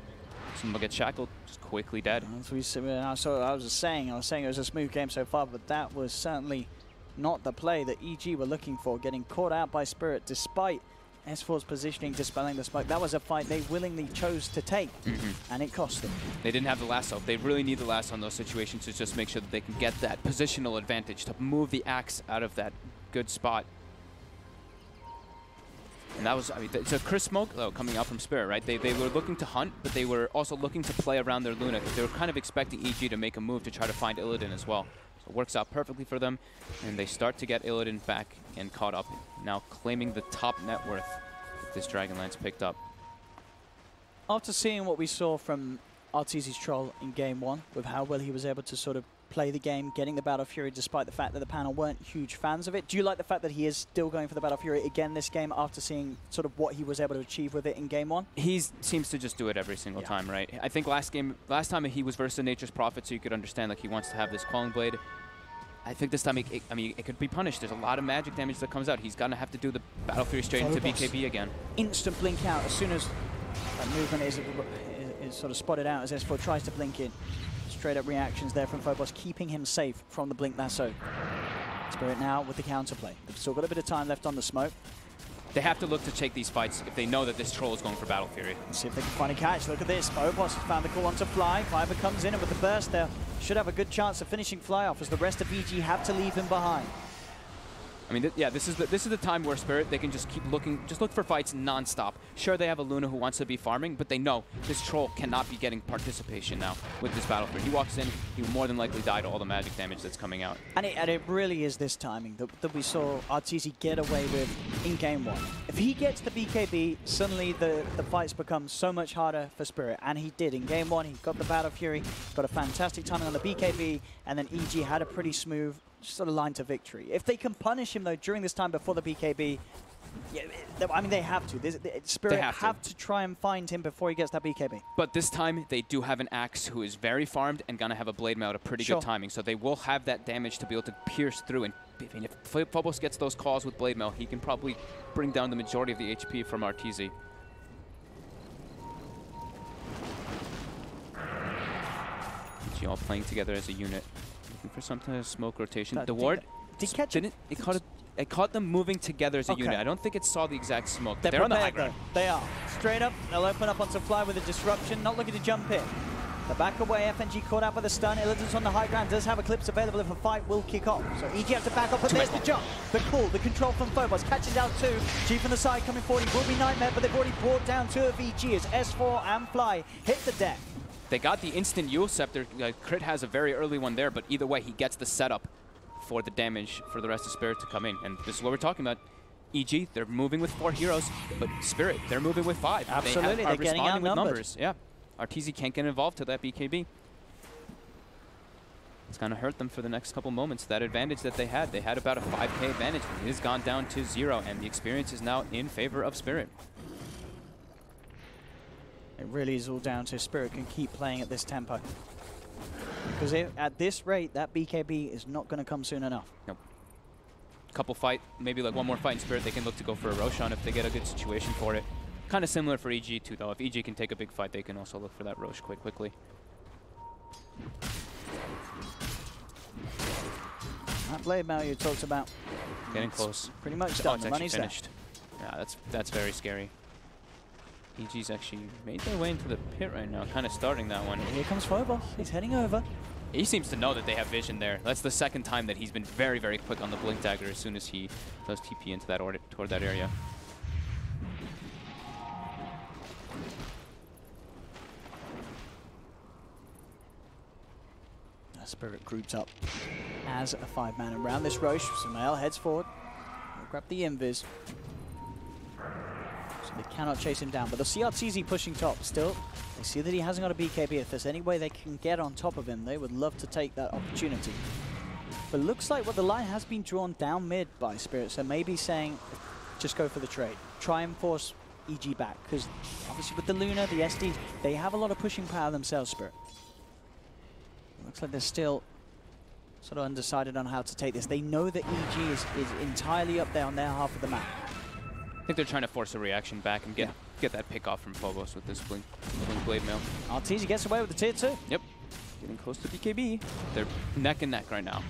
Sumail gets shackled, just quickly dead. As we I was saying it was a smooth game so far, but that was certainly not the play that EG were looking for, getting caught out by Spirit despite S4's positioning, dispelling the smoke. That was a fight they willingly chose to take, and it cost them. They didn't have the lasso. They really need the lasso in those situations to just make sure that they can get that positional advantage to move the Axe out of that good spot. And that was, I mean, it's a Chris Smoke, though, coming out from Spirit, right? They were looking to hunt, but they were also looking to play around their Luna, because they were kind of expecting EG to make a move to try to find Illidan as well. So it works out perfectly for them, and they start to get Illidan back and caught up, now claiming the top net worth that this Dragonlance picked up. After seeing what we saw from Arteezy's Troll in Game 1, with how well he was able to sort of play the game, getting the Battle Fury despite the fact that the panel weren't huge fans of it, do you like the fact that he is still going for the Battle Fury again this game after seeing sort of what he was able to achieve with it in Game 1? He seems to just do it every single time, right? I think last time he was versus Nature's Prophet, so you could understand like he wants to have this Quelling Blade. I think this time, it could be punished. There's a lot of magic damage that comes out. He's going to have to do the Battle Fury straight into BKB again. Instant blink out as soon as that movement is sort of spotted out as S4 tries to blink in. Straight up reactions there from Phobos, keeping him safe from the blink lasso. Spirit now with the counterplay. They've still got a bit of time left on the smoke. They have to look to take these fights if they know that this Troll is going for Battle Fury. Let's see if they can find a catch. Look at this. Phobos has found the call on to Fly. Fiber comes in, and with the burst there, should have a good chance of finishing Fly off as the rest of VG have to leave him behind. I mean, yeah, this is the time where Spirit, they can just keep looking, just look for fights non-stop. Sure, they have a Luna who wants to be farming, but they know this Troll cannot be getting participation now with this Battle Fury. He walks in, he will more than likely die to all the magic damage that's coming out. And it really is this timing that we saw Arteezy get away with in Game 1. If he gets the BKB, suddenly the fights become so much harder for Spirit, and he did. In Game 1, he got the Battle Fury, got a fantastic timing on the BKB, and then EG had a pretty smooth sort of line to victory. If they can punish him though during this time before the BKB, yeah, I mean they have to. Spirit have to try and find him before he gets that BKB. But this time they do have an Axe who is very farmed and gonna have a Blade Mail at a pretty good timing, so they will have that damage to be able to pierce through. And I mean, if Phobos gets those calls with Blade Mail, he can probably bring down the majority of the HP from Arteezy. All playing together as a unit. For some kind of smoke rotation. The ward it caught them moving together as a unit. I don't think it saw the exact smoke. They're on the high ground. They are. Straight up, they'll open up onto Fly with a disruption, not looking to jump in. The back away, FNG caught out by the stun. Illidan's on the high ground, does have Eclipse available if a fight will kick off. So EG have to back up, but there's the jump. The call, the control from Phobos, catches out two. G from the side coming forward, he will be Nightmare, but they've already brought down two of EG as S4 and Fly hit the deck. They got the instant Yule Scepter. Crit has a very early one there, but either way, he gets the setup for the damage for the rest of Spirit to come in. And this is what we're talking about. EG, they're moving with 4 heroes, but Spirit, they're moving with 5. Absolutely, they're getting outnumbered. With numbers. Yeah, Arteezy can't get involved to that BKB. It's going to hurt them for the next couple moments. That advantage that they had about a 5k advantage. It has gone down to 0, and the experience is now in favor of Spirit. It really is all down to Spirit can keep playing at this tempo. Because at this rate, that BKB is not going to come soon enough. Nope. Couple fight, maybe like one more fight in Spirit, they can look to go for a Roshan if they get a good situation for it. Kind of similar for EG too, though. If EG can take a big fight, they can also look for that Rosh quite quickly. That Blade Mail you talked about. Getting close. Pretty much done. The money's finished. Yeah, that's very scary. EG's actually made their way into the pit right now, kind of starting that one. Here comes Phobos. He's heading over. He seems to know that they have vision there. That's the second time that he's been very, very quick on the Blink Dagger as soon as he does TP into that toward that area. Spirit groups up as a 5-man around this Roche. Sumail heads forward. We'll grab the invis. So they cannot chase him down, but they'll see Arteezy pushing top still. They see that he hasn't got a BKB. If there's any way they can get on top of him, they would love to take that opportunity. But it looks like the line has been drawn down mid by Spirit, so maybe saying just go for the trade. Try and force EG back, because obviously with the Luna, the SD, they have a lot of pushing power themselves, Spirit. Looks like they're still sort of undecided on how to take this. They know that EG is entirely up there on their half of the map. I think they're trying to force a reaction back and get that pick off from Phobos with this Blink Blade Mail. Arteezy gets away with the tier 2. Yep. Getting close to BKB. They're neck and neck right now.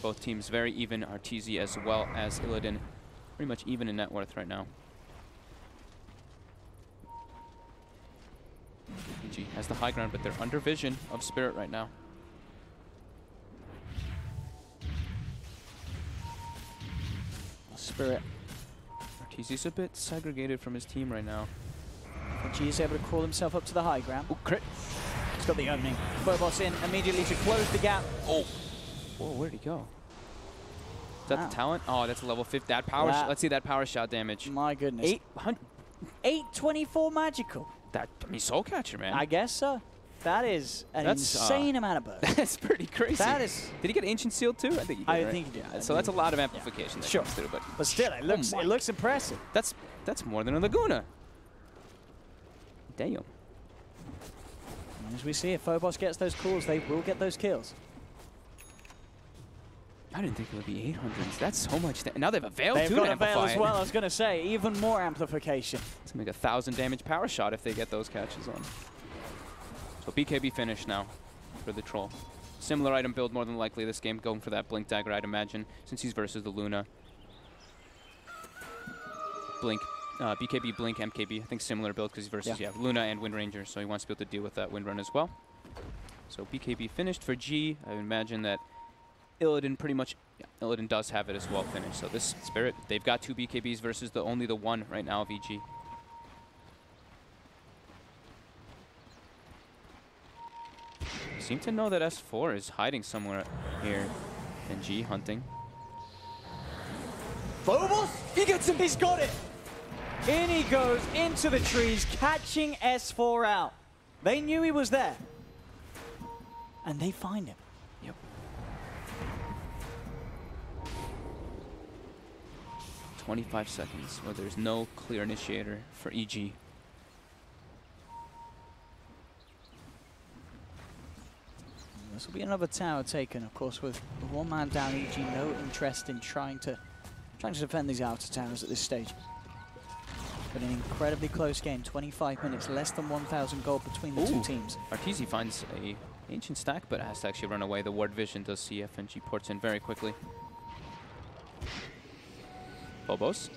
Both teams very even. Arteezy as well as Illidan pretty much even in net worth right now. EG has the high ground, but they're under vision of Spirit right now. Spirit. Arteezy's a bit segregated from his team right now. G is able to crawl himself up to the high ground. Oh, crit. He's got the opening. Phobos in immediately to close the gap. Oh. Whoa, where'd he go? Is that the talent? Oh, that's a level 50. That power. Let's see that power shot damage. My goodness. 824 magical. That, I mean, soul catcher, man. I guess so. That is an insane amount of burst. That's pretty crazy. That is. Did he get ancient seal too? I think he did. I think he did. Yeah, so that's a lot of amplification that comes through, but still, it looks impressive. That's more than a Laguna. Damn. And as we see, if Phobos gets those calls, they will get those kills. I didn't think it would be 800s. That's so much. Now they have a Veil too. They've got a Veil as well. I was going to say, even more amplification. Let's make 1,000 damage power shot if they get those catches on. So BKB finish now for the Troll. Similar item build more than likely this game, going for that Blink Dagger, I'd imagine, since he's versus the Luna. Blink, BKB, Blink, MKB. I think similar build because he's versus Luna and Wind Ranger, so he wants to be able to deal with that Wind Run as well. So BKB finished for G. I imagine that Illidan pretty much, Illidan does have it as well finished. So this Spirit, they've got 2 BKBs versus only the 1 right now of EG. Seem to know that S4 is hiding somewhere here in G hunting. Phobos, he gets him, he's got it! In he goes into the trees, catching S4 out. They knew he was there. And they find him. Yep. 25 seconds where there's no clear initiator for EG. This will be another tower taken, of course, with one man down. EG no interest in trying to defend these outer towers at this stage. But an incredibly close game, 25 minutes, less than 1,000 gold between the two teams. Arteezy finds a ancient stack, but has to actually run away. The ward vision does see FNG ports in very quickly. Phobos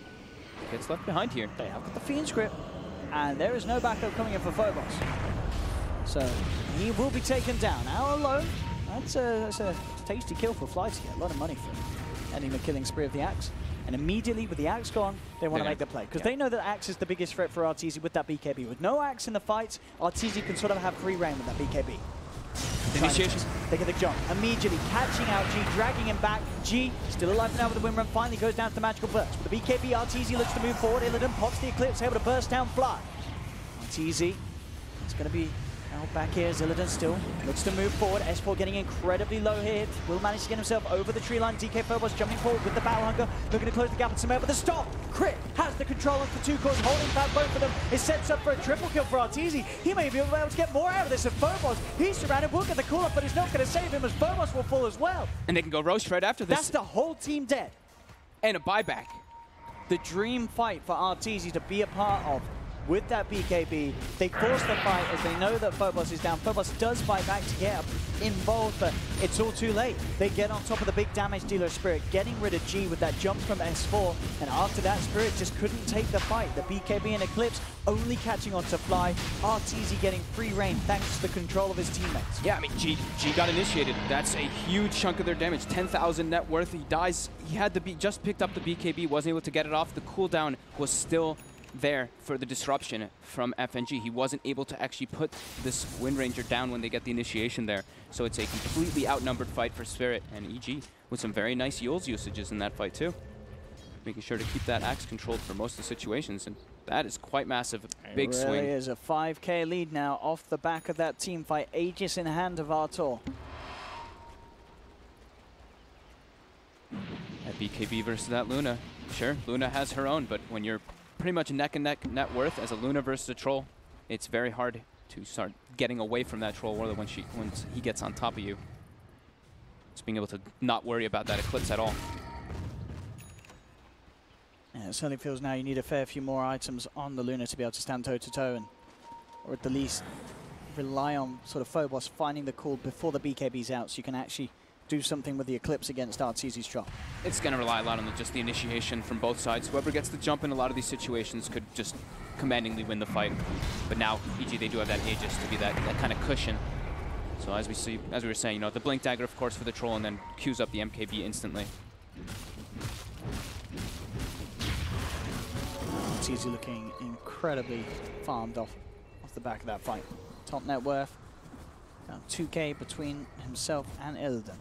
gets left behind here. They have got the Fiend script, and there is no backup coming in for Phobos. So he will be taken down. Now alone, that's a tasty kill for Flighty. A lot of money for ending the killing spree of the Axe. And immediately with the Axe gone, they want to make the play. Because they know that Axe is the biggest threat for Arteezy with that BKB. With no Axe in the fight, Arteezy can sort of have free reign with that BKB. Initiation. They get the jump. Immediately catching out G, dragging him back. G, still alive now with the Wind Run, finally goes down to the Magical Burst. With the BKB, Arteezy looks to move forward. Illidan pops the Eclipse, able to burst down Fly. Arteezy, it's going to be out back here. Illidan still looks to move forward. S4 getting incredibly low here. Will manage to get himself over the tree line. DK Phobos jumping forward with the Battle Hunger, looking to close the gap at some air, but the stop! Crit has the control of the 2 cores, holding back both of them. It sets up for a triple kill for Arteezy. He may be able to get more out of this. And Phobos, he's surrounded, will get the call up, but he's not going to save him as Phobos will fall as well. And they can go roast right after this. That's the whole team dead. And a buyback. The dream fight for Arteezy to be a part of. With that BKB, they force the fight as they know that Phobos is down. Phobos does fight back to get involved, but it's all too late. They get on top of the big damage dealer Spirit, getting rid of G with that jump from S4, and after that, Spirit just couldn't take the fight. The BKB and Eclipse only catching on to Fly. Arteezy getting free reign thanks to the control of his teammates. Yeah, I mean, G got initiated. That's a huge chunk of their damage. 10,000 net worth. He dies. He had just picked up the BKB, wasn't able to get it off. The cooldown was still there for the disruption from FNG. He wasn't able to actually put this Wind Ranger down when they get the initiation there. So it's a completely outnumbered fight for Spirit and EG with some very nice Yules usages in that fight too. Making sure to keep that Axe controlled for most of the situations, and that is quite massive. Big swing. It really is a 5k lead now off the back of that team fight. Aegis in hand of Artor. That BKB versus that Luna. Sure, Luna has her own, but when you're pretty much neck and neck net worth as a Luna versus a Troll, it's very hard to start getting away from that Troll Warlord once he gets on top of you. Just being able to not worry about that Eclipse at all. Yeah, it certainly feels now you need a fair few more items on the Luna to be able to stand toe-to-toe, and or at the least rely on sort of Phobos finding the call before the BKB's out so you can actually do something with the Eclipse against Arteezy's Troll. It's going to rely a lot on just the initiation from both sides. Whoever gets the jump in a lot of these situations could just commandingly win the fight. But now, EG, they do have that Aegis to be that kind of cushion. So as we were saying, you know, the Blink Dagger, of course, for the Troll, and then queues up the MKB instantly. Arteezy looking incredibly farmed off the back of that fight. Top net worth. Down 2k between himself and Illidan.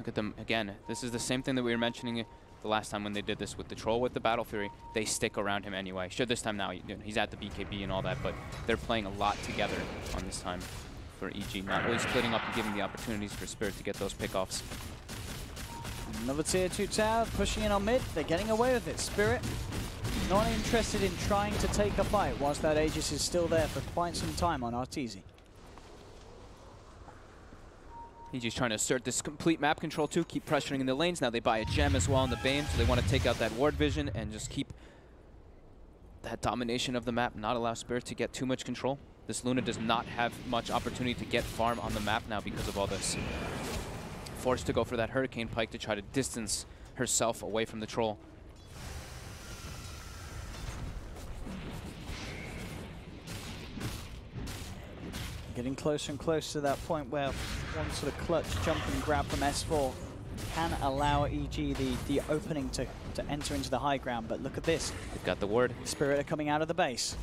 Look at them again. This is the same thing that we were mentioning the last time when they did this with the Troll with the Battle Fury. They stick around him anyway. Sure, this time now he's at the BKB and all that, but they're playing a lot together on this time for EG. Not really splitting up and giving the opportunities for Spirit to get those pickoffs. Another tier 2 tower pushing in on mid. They're getting away with it. Spirit not interested in trying to take a fight whilst that Aegis is still there for quite some time on Arteezy. EG's trying to assert this complete map control too, keep pressuring in the lanes. Now they buy a gem as well in the Bane, so they want to take out that ward vision and just keep that domination of the map, not allow Spirit to get too much control. This Luna does not have much opportunity to get farm on the map now because of all this. Forced to go for that Hurricane Pike to try to distance herself away from the Troll. Getting closer and closer to that point where one sort of clutch jump and grab from S4 can allow EG the opening to enter into the high ground. But look at this. They've got the ward. Spirit are coming out of the base.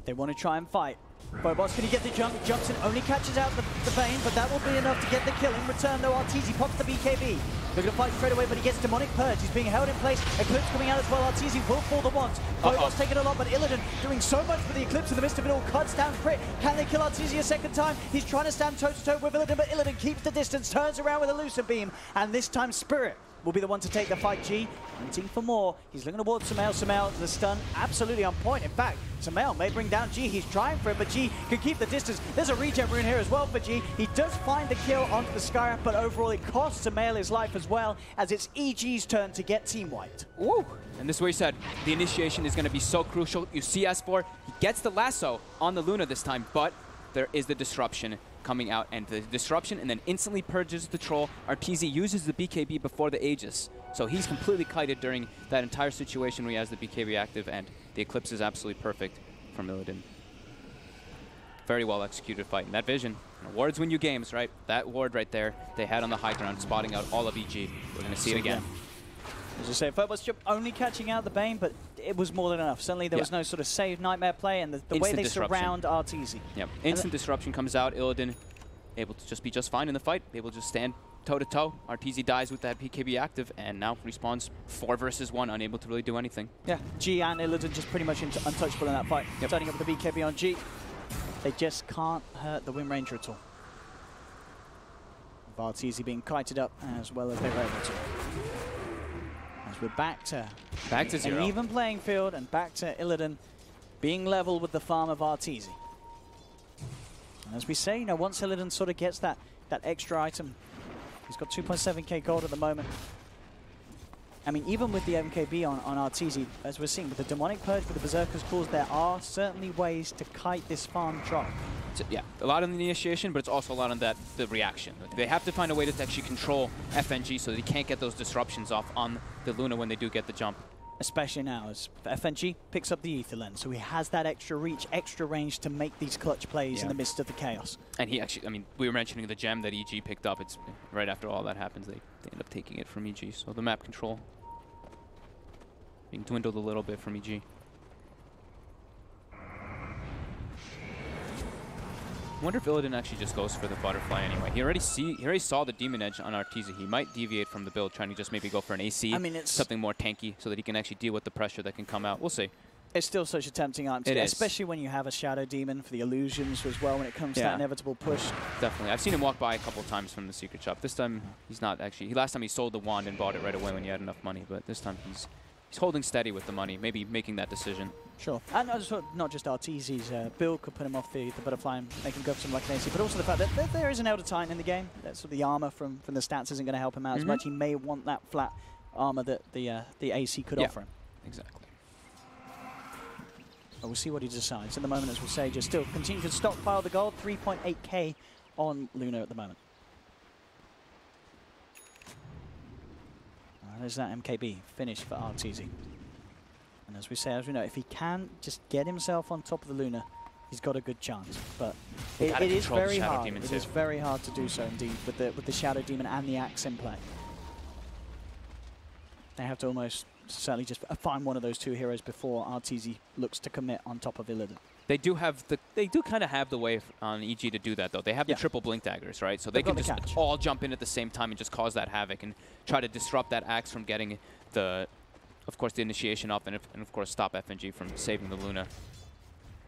They want to try and fight. Bobot's going to get the jump. Jumps in, only catches out the Vayne, but that will be enough to get the kill. In return, though, Arteezy pops the BKB. They're going to fight straight away, but he gets Demonic Purge. He's being held in place. Eclipse coming out as well. Arteezy will fall the once. Bobot's taking a lot, but Illidan doing so much for the Eclipse in the midst of it all. Cuts down crit. Can they kill Arteezy a second time? He's trying to stand toe-to-toe with Illidan, but Illidan keeps the distance, turns around with a Lucid Beam, and this time Spirit will be the one to take the fight. G hunting for more. He's looking towards Sumail. Sumail, the stun absolutely on point. In fact, Sumail may bring down G. He's trying for it, but G can keep the distance. There's a regen rune here as well for G. He does find the kill onto the Skyrap, but overall it costs Sumail his life as well, as it's EG's turn to get team wiped. Woo! And this is where he said the initiation is going to be so crucial. You see S4, he gets the lasso on the Luna this time, but there is the disruption coming out, and the disruption, and then instantly purges the Troll. Arteezy uses the BKB before the Aegis, so he's completely kited during that entire situation where he has the BKB active, and the Eclipse is absolutely perfect from Illidan. Very well executed fight, and that vision, wards win you games, right? That ward right there, they had on the high ground, spotting out all of EG. We're going to see it again. As I say, Phobos only catching out the Bane, but it was more than enough. Suddenly there was no sort of save Nightmare play, and the way they surround Arteezy. Yep, instant disruption comes out. Illidan able to just be just fine in the fight, able to just stand toe-to-toe. Arteezy dies with that BKB active, and now respawns 4 versus 1, unable to really do anything. Yeah, G and Illidan just pretty much untouchable in that fight. Yep. Turning up the BKB on G. They just can't hurt the Wind Ranger at all. Arteezy being kited up as well as they were able to. We're back to zero. An even playing field, and back to Illidan being level with the farm of Arteezy. And as we say, you know, once Illidan sort of gets that extra item, he's got 2.7k gold at the moment. I mean, even with the MKB on Arteezy, as we're seeing with the Demonic Purge, with the Berserker's Claws, there are certainly ways to kite this farm drop. So, yeah, a lot on the initiation, but it's also a lot on the reaction. They have to find a way to actually control FNG so that he can't get those disruptions off on the Luna when they do get the jump. Especially now, as FNG picks up the Ether Lens, so he has that extra reach, extra range to make these clutch plays in the midst of the chaos. And he actually, I mean, we were mentioning the gem that EG picked up. It's right after all that happens, they end up taking it from EG. So the map control being dwindled a little bit from EG. I wonder if Illidan actually just goes for the butterfly anyway. He already saw the Demon Edge on Arteezy. He might deviate from the build, trying to just maybe go for an AC, something more tanky, so that he can actually deal with the pressure that can come out. We'll see. It's still such a tempting item to get, especially when you have a Shadow Demon for the illusions as well when it comes to that inevitable push. Definitely. I've seen him walk by a couple times from the secret shop. This time, he's not actually. Last time he sold the wand and bought it right away when he had enough money, but this time he's holding steady with the money, maybe making that decision. Sure. And not just Arteezy's build could put him off the butterfly and make him go for some like an AC, but also the fact that there is an Elder Titan in the game. That sort of the armor from the stats isn't going to help him out as much. He may want that flat armor that the AC could offer him. Exactly. But we'll see what he decides. At the moment, as we'll say, just still continue to stockpile the gold. 3.8k on Luna at the moment. There's that MKB finished for Arteezy. And as we say, as we know, if he can just get himself on top of the Luna, he's got a good chance. But it is very hard. It is very hard to do so indeed with the Shadow Demon and the Axe in play. They have to almost certainly just find one of those two heroes before RTZ looks to commit on top of Illidan. They do kind of have the way on EG to do that, though. They have the triple blink daggers, right? So they can just all jump in at the same time and just cause that havoc and try to disrupt that Axe from getting of course, the initiation up and of course, stop FNG from saving the Luna.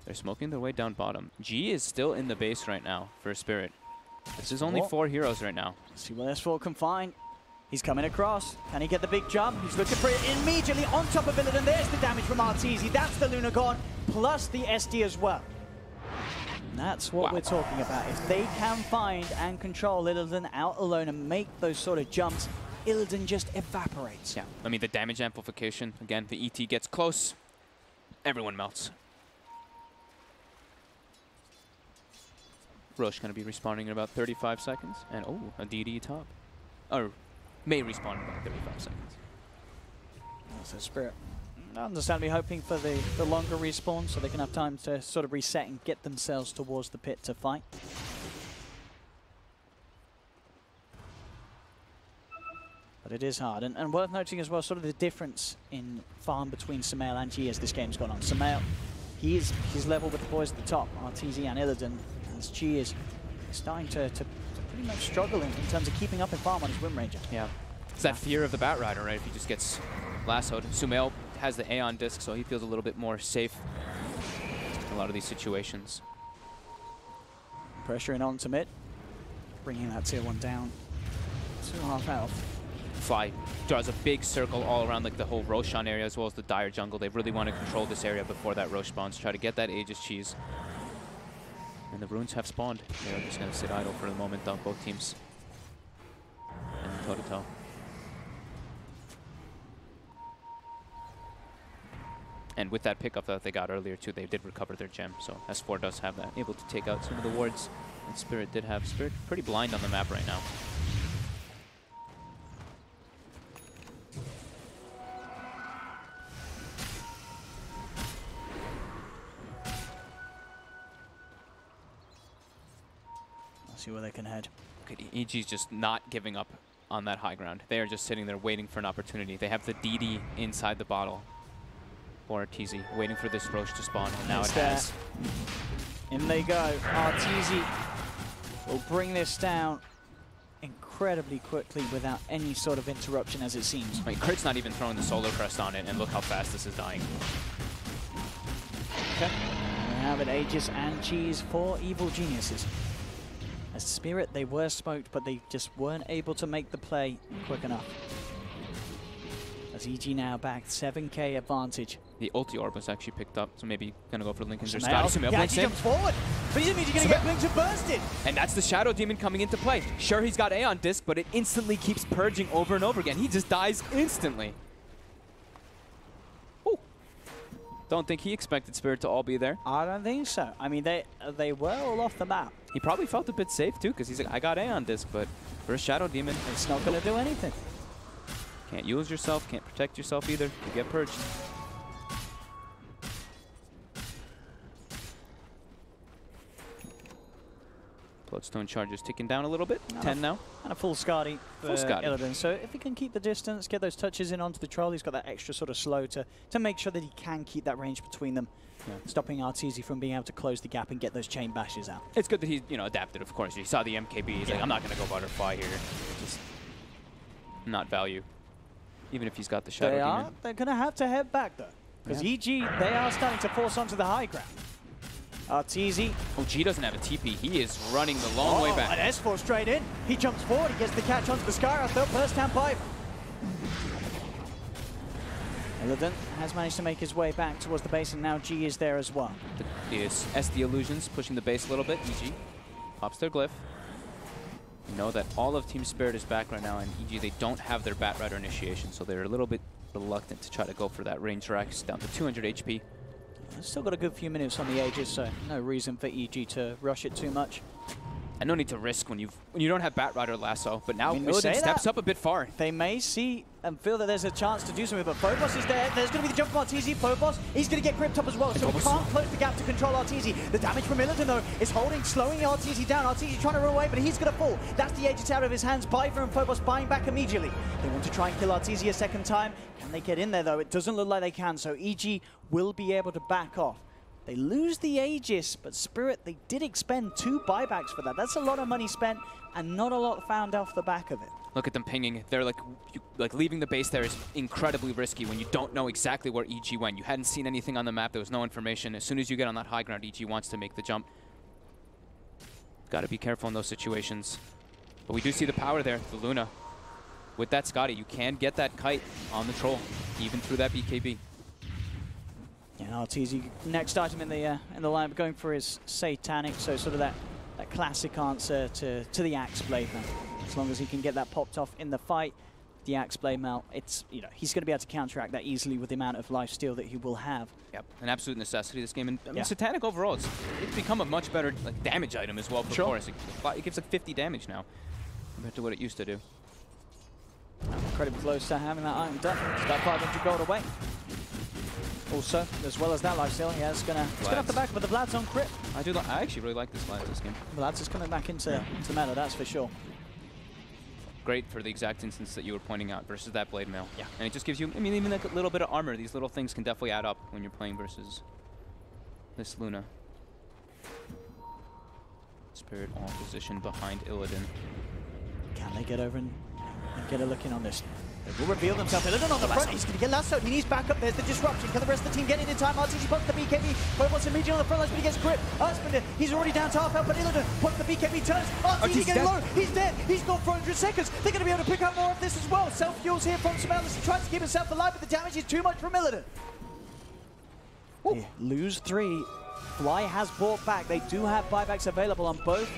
They're smoking their way down bottom. G is still in the base right now for Spirit. This is only 4 heroes right now. Let's see what S4 can find. He's coming across. Can he get the big jump? He's looking for it immediately on top of Illidan. There's the damage from RTZ. That's the Luna gone, plus the SD as well. And that's what we're talking about. If they can find and control Illidan out alone and make those sort of jumps, Illidan just evaporates. Yeah, I mean, the damage amplification, again, the ET gets close, everyone melts. Roche going to be respawning in about 35 seconds. And, oh, a DD top. Or may respawn in about 35 seconds. So Spirit, understandably hoping for the longer respawn so they can have time to sort of reset and get themselves towards the pit to fight. But it is hard. And worth noting as well, sort of the difference in farm between Sumail and G as this game's gone on. Sumail, he's level with the boys at the top, RTZ and Illidan. As G is starting to pretty much struggle in terms of keeping up in farm on his Wind Ranger. Yeah. It's that fear of the Bat Rider, right? If he just gets lassoed. Sumail has the Aeon disc, so he feels a little bit more safe in a lot of these situations. Pressuring on to mid, bringing that tier 1 down. 2.5 health. Fly draws a big circle all around like the whole Roshan area as well as the Dire jungle. They really want to control this area before that Roche spawns. Try to get that Aegis cheese. And the runes have spawned. They're just going to sit idle for the moment though, both teams. And toe-to-toe. And with that pickup that they got earlier too, they did recover their gem. So S4 does have that, able to take out some of the wards. And Spirit did have Spirit pretty blind on the map right now. See where they can head. Okay, EG's just not giving up on that high ground. They are just sitting there waiting for an opportunity. They have the DD inside the bottle. Or TZ, waiting for this Roche to spawn, and now it has. In they go. TZ will bring this down incredibly quickly without any sort of interruption, as it seems. I mean, Crit's not even throwing the Solar Crest on it, and look how fast this is dying. Okay. We have it, Aegis and Cheese for Evil Geniuses. As Spirit, they were smoked, but they just weren't able to make the play quick enough. As EG now back, 7k advantage. The ulti orb was actually picked up, so maybe gonna go for Lincoln's or Sumail. Scotty. Sumail Yeah, he jumps forward, but he immediately gonna get blinked and bursted. And that's the Shadow Demon coming into play. Sure, he's got Aeon Disc, but it instantly keeps purging over and over again. He just dies instantly. Ooh. Don't think he expected Spirit to all be there. I don't think so. I mean, they were all off the map. He probably felt a bit safe too, because he's like, I got Aeon Disc, but for a Shadow Demon, it's not gonna do anything. Can't use yourself, can't protect yourself either. You get purged. Bloodstone charges ticking down a little bit. 10 now. And a full Skadi for Illidan. So if he can keep the distance, get those touches in onto the troll, he's got that extra sort of slow to make sure that he can keep that range between them. Yeah. Stopping RTZ from being able to close the gap and get those chain bashes out. It's good that he's, adapted, of course. You saw the MKB. He's like, I'm not going to go Butterfly here. Just not value. Even if he's got the Shadow Demon. They're going to have to head back, though. Because EG, they are starting to force onto the high ground. RTZ. Oh, G doesn't have a TP. He is running the long way back. And S4 straight in. He jumps forward. He gets the catch onto the Skyra. Third burst hand pipe. Illidan has managed to make his way back towards the base, and now G is there as well. The SD Illusions pushing the base a little bit. EG pops their glyph. You know that all of Team Spirit is back right now, and EG, they don't have their Bat Rider initiation, so they're a little bit reluctant to try to go for that range Rax down to 200 HP. Still got a good few minutes on the Aegis, so no reason for EG to rush it too much. And no need to risk when you don't have Batrider Lasso. But now Illidan steps up a bit far. They may see and feel that there's a chance to do something, but Phobos is there. There's going to be the jump from Arteezy. Phobos, he's going to get gripped up as well, so we can't close the gap to control Arteezy. The damage from Illidan, though, is holding, slowing Arteezy down. Arteezy trying to run away, but he's going to fall. That's the Aegis out of his hands. Biver and Phobos buying back immediately. They want to try and kill Arteezy a second time. Can they get in there, though? It doesn't look like they can, so EG will be able to back off. They lose the Aegis, but Spirit, they did expend 2 buybacks for that. That's a lot of money spent, and not a lot found off the back of it. Look at them pinging. They're like leaving the base there is incredibly risky when you don't know exactly where EG went. You hadn't seen anything on the map. There was no information. As soon as you get on that high ground, EG wants to make the jump. Got to be careful in those situations. But we do see the power there, the Luna. With that Scotty, you can get that kite on the troll, even through that BKB. Yeah, Arteezy, next item in the lineup going for his Satanic, so sort of that classic answer to the Axe Blade now. As long as he can get that popped off in the fight, the Axe Blade Melt, it's, you know, he's going to be able to counteract that easily with the amount of lifesteal that he will have. Yep, an absolute necessity this game. And I mean, Satanic overall, it's become a much better damage item as well for Chorus. It gives like 50 damage now compared to what it used to do. Incredibly close to having that item done. It's about 500 gold away. Also, as well as that lifesteal, it's gonna have the back, but the Vlad's on crit. I actually really like this Vlad this game. Vlad's just coming back into the meta, that's for sure. Great for the exact instance that you were pointing out versus that Blade Mail. Yeah. And it just gives you, I mean, even like a little bit of armor. These little things can definitely add up when you're playing versus this Luna. Spirit all positioned behind Illidan. Can they get over and get a look in on this? They will reveal themselves. Illidan on the front. He's going to get lassoed. He needs backup. There's the disruption. Can the rest of the team get in time? Arteezy pops the BKB. Phobos immediately on the front lines, but he gets grip. Earthbender, he's already down to half health, but Illidan pops the BKB, turns. Arteezy getting low. He's dead. He's gone 400 seconds. They're going to be able to pick up more of this as well. Self-fuels here from Samel as he tries to keep himself alive, but the damage is too much from Illidan. Yeah, lose 3. Fly has brought back. They do have buybacks available on both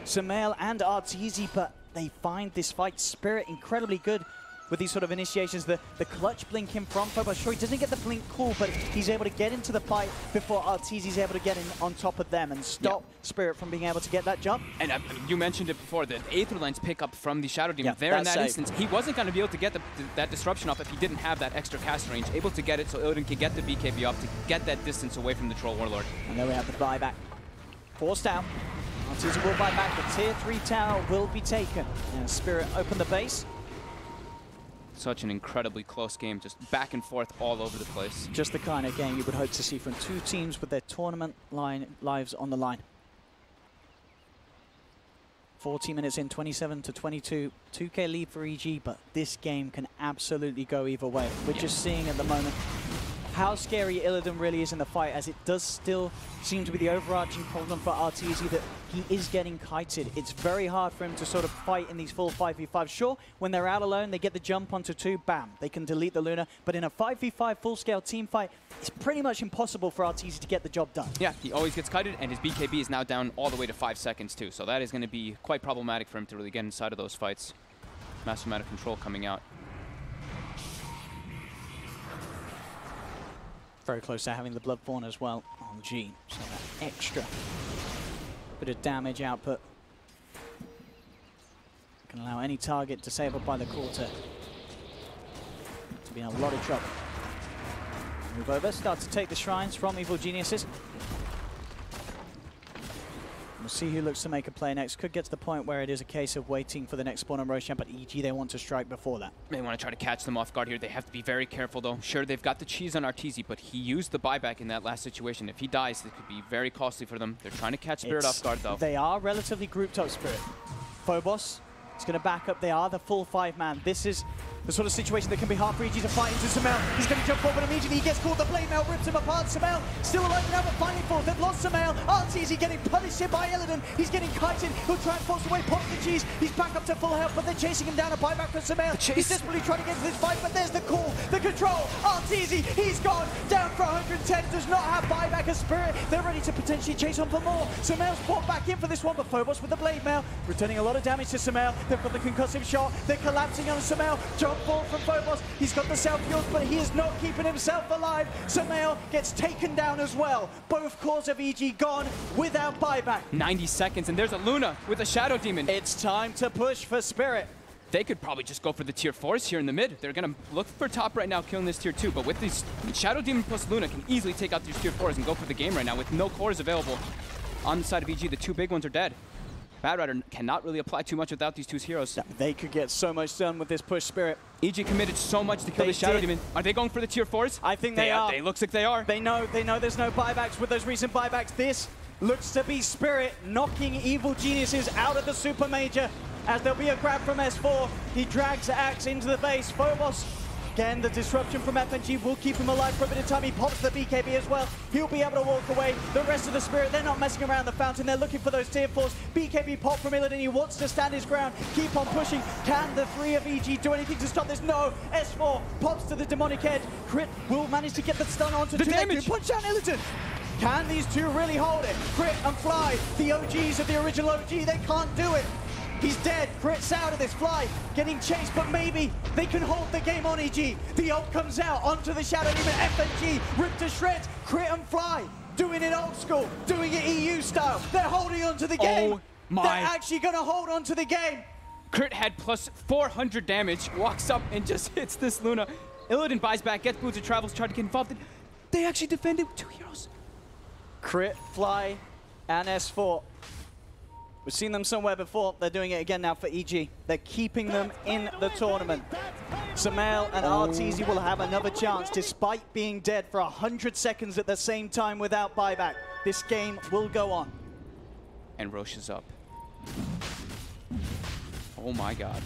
Samel and Arteezy, but they find this fight Spirit incredibly good with these sort of initiations. The clutch blink in from Phobos. Sure, he doesn't get the blink cool, but he's able to get into the fight before Arteezy's able to get in on top of them and stop Spirit from being able to get that jump. And you mentioned it before, the Aether Lines pick up from the Shadow Demon. There in that instance, he wasn't going to be able to get that disruption off if he didn't have that extra cast range. Able to get it so Illidan can get the BKB off to get that distance away from the Troll Warlord. And there we have the buyback. Forced out. Arteezy will buy back. The tier 3 tower will be taken. And Spirit open the base. Such an incredibly close game, just back and forth all over the place. Just the kind of game you would hope to see from 2 teams with their tournament lives on the line. 14 minutes in, 27 to 22, 2K lead for EG, but this game can absolutely go either way. We're just seeing at the moment how scary Illidan really is in the fight, as it does still seem to be the overarching problem for Arteezy that he is getting kited. It's very hard for him to sort of fight in these full 5v5. Sure, when they're out alone, they get the jump onto 2, bam, they can delete the Luna. But in a 5v5 full-scale team fight, it's pretty much impossible for Arteezy to get the job done. Yeah, he always gets kited, and his BKB is now down all the way to 5 seconds too. So that is going to be quite problematic for him to really get inside of those fights. Massive amount of control coming out. Very close to having the Bloodborne as well on G. So that extra bit of damage output can allow any target disabled by the quarter to be in a lot of trouble. Move over, start to take the shrines from Evil Geniuses. We'll see who looks to make a play next. Could get to the point where it is a case of waiting for the next spawn on Roshan, but EG, they want to strike before that. They want to try to catch them off guard here. They have to be very careful, though. Sure, they've got the cheese on Arteezy, but he used the buyback in that last situation. If he dies, it could be very costly for them. They're trying to catch Spirit off guard, though. They are relatively grouped up, Spirit. Phobos is going to back up. They are the full 5-man. This is the sort of situation that can be hard for EG to fight into Samel. He's going to jump forward immediately. He gets caught. The Blade Mail rips him apart. Samel still alive now, but fighting for it. They've lost Samel. Arteezy getting punished here by Illidan. He's getting kited. He'll try and force away, pops the cheese. He's back up to full health, but they're chasing him down. A buyback for Samel. He's desperately trying to get to this fight, but there's the call, the control. Arteezy, he's gone. Down for 110. Does not have buyback as Spirit. They're ready to potentially chase on for more. Samel's brought back in for this one, but Phobos with the Blade Mail, returning a lot of damage to Samel. They've got the concussive shot. They're collapsing on Samel. jump forward from Phobos. He's got the self-fuels, but he is not keeping himself alive. Sumail gets taken down as well. Both cores of EG gone without buyback. 90 seconds, and there's a Luna with a Shadow Demon. It's time to push for Spirit. They could probably just go for the tier 4s here in the mid. They're going to look for top right now, killing this tier 2. But with these, Shadow Demon plus Luna can easily take out these tier 4s and go for the game right now with no cores available. On the side of EG, the 2 big ones are dead. Bad Rider cannot really apply too much without these 2 heroes. They could get so much done with this push Spirit. EG committed so much to kill the Shadow Demon. Are they going for the tier 4s? I think they are. They looks like they are. They know there's no buybacks with those recent buybacks. This looks to be Spirit knocking Evil Geniuses out of the Super Major. As there'll be a grab from S4, he drags Axe into the base. Phobos, again, the disruption from FNG will keep him alive for a bit of time. He pops the BKB as well. He'll be able to walk away. The rest of the Spirit, they're not messing around the fountain. They're looking for those tier 4s. BKB pop from Illidan. He wants to stand his ground, keep on pushing. Can the 3 of EG do anything to stop this? No. S4 pops to the demonic head. Crit will manage to get the stun onto the damage. Punch down Illidan. Can these 2 really hold it? Crit and Fly, the OGs of the original OG, they can't do it. He's dead. Crit's out of this. Fly getting chased, but maybe they can hold the game on EG. The ult comes out onto the Shadow Demon. FNG ripped to shreds. Crit and Fly doing it old school, doing it EU style. They're holding on to the game. Oh my. They're actually going to hold on to the game. Crit had plus 400 damage, walks up and just hits this Luna. Illidan buys back, gets boots of travels, tried to get involved. They actually defended 2 heroes. Crit, Fly, and S4. We've seen them somewhere before. They're doing it again now for EG. They're keeping them in the tournament. Sumail and Arteezy will have another chance despite being dead for 100 seconds at the same time without buyback. This game will go on. And Roche is up. Oh my god.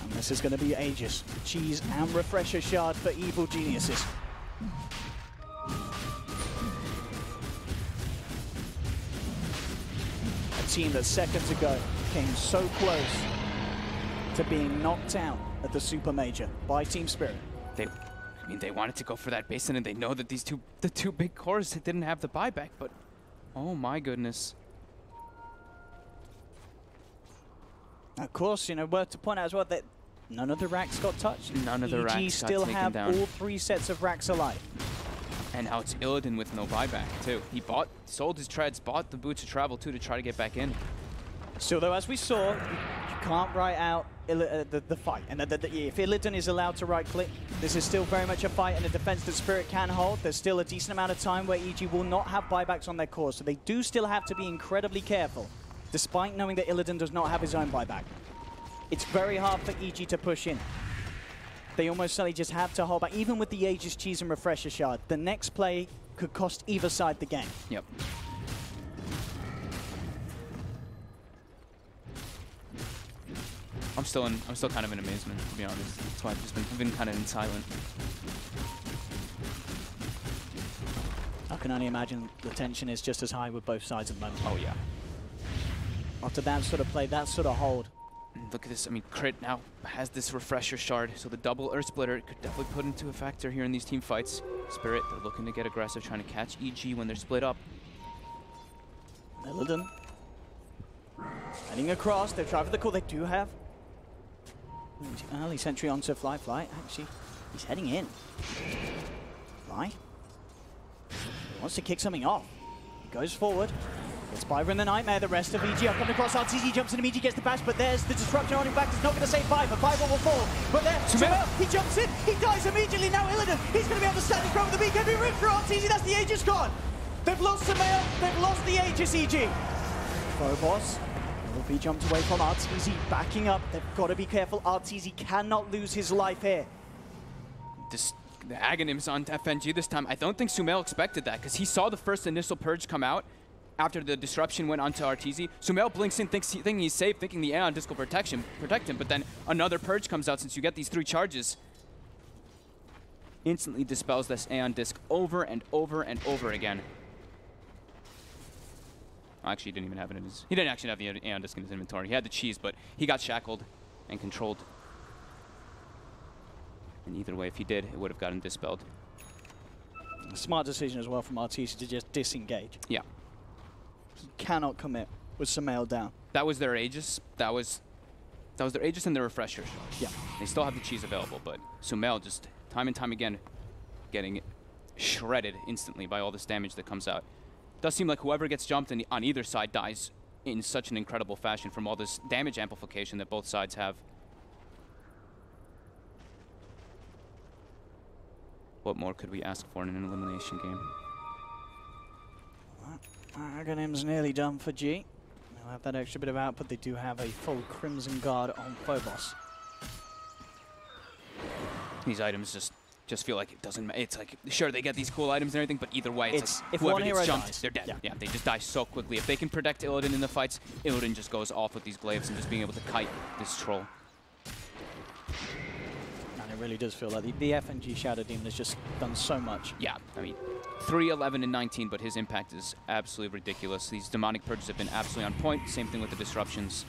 And this is going to be Aegis, Cheese and Refresher Shard for Evil Geniuses. Team that seconds ago came so close to being knocked out at the Super Major by Team Spirit. They wanted to go for that basin, and they know that the two big cores didn't have the buyback, but oh my goodness. Of course, worth to point out as well that none of the racks got touched. None of the racks got taken still have down. all 3 sets of racks alive. And now it's Illidan with no buyback, too. He sold his treads, bought the boots of travel, too, to try to get back in. Still, though, as we saw, you can't write out the fight. And if Illidan is allowed to right-click, this is still very much a fight and a defense that Spirit can hold. There's still a decent amount of time where EG will not have buybacks on their cores, so they do still have to be incredibly careful, despite knowing that Illidan does not have his own buyback. It's very hard for EG to push in. They almost certainly just have to hold back. Even with the Aegis, Cheese, and Refresher Shard, the next play could cost either side the game. Yep. I'm still kind of in amazement, to be honest. That's why I've just been kind of in silent. I can only imagine the tension is just as high with both sides at the moment. Oh yeah. After that sort of play, that sort of hold. Look at this. I mean, Crit now has this Refresher Shard, so the double Earth Splitter could definitely put into a factor here in these team fights. Spirit, they're looking to get aggressive, trying to catch EG when they're split up. Illidan heading across. They're trying for the call. They do have early sentry onto Fly. Actually, he's heading in. Fly wants to kick something off. He goes forward. It's Byron the Nightmare, the rest of EG are coming across. Arteezy jumps in immediately, gets the bash, but there's the disruption on him back. It's not going to save Fiverr. Fiverr will fall. But there, Sumail, he jumps in, he dies immediately. Now Illidan, he's going to be able to stand his ground with the BKB rip for Arteezy. That's the Aegis gone. They've lost Sumail, they've lost the Aegis EG. Phobos will be jumped away from Arteezy, backing up. They've got to be careful. Arteezy cannot lose his life here. The Aghanims on FNG this time. I don't think Sumail expected that, because he saw the first initial purge come out after the disruption went onto Arteezy. Sumail blinks in, thinking he's safe, thinking the Aeon Disc will protect him, but then another purge comes out since you get these 3 charges. Instantly dispels this Aeon Disc over and over and over again. Actually, he didn't even have it in his... He didn't actually have the Aeon Disc in his inventory. He had the cheese, but he got shackled and controlled. And either way, if he did, it would have gotten dispelled. Smart decision as well from Arteezy to just disengage. Yeah. He cannot commit with Sumail down. That was their Aegis. That was That was their Aegis and their Refresher. Yeah. They still have the cheese available, but Sumail just time and time again getting shredded instantly by all this damage that comes out. Does seem like whoever gets jumped on either side dies in such an incredible fashion from all this damage amplification that both sides have. What more could we ask for in an elimination game? Aghanim's nearly done for G. They'll have that extra bit of output. They do have a full Crimson Guard on Phobos. These items just feel like it doesn't matter. It's like, sure, they get these cool items and everything, but either way, it's like if whoever one hero gets jumped, dies, they're dead. Yeah, they just die so quickly. If they can protect Illidan in the fights, Illidan just goes off with these glaives and just being able to kite this troll. And it really does feel like the FNG Shadow Demon has just done so much. Yeah, I mean, 3, 11, and 19, but his impact is absolutely ridiculous. These demonic purges have been absolutely on point. Same thing with the disruptions.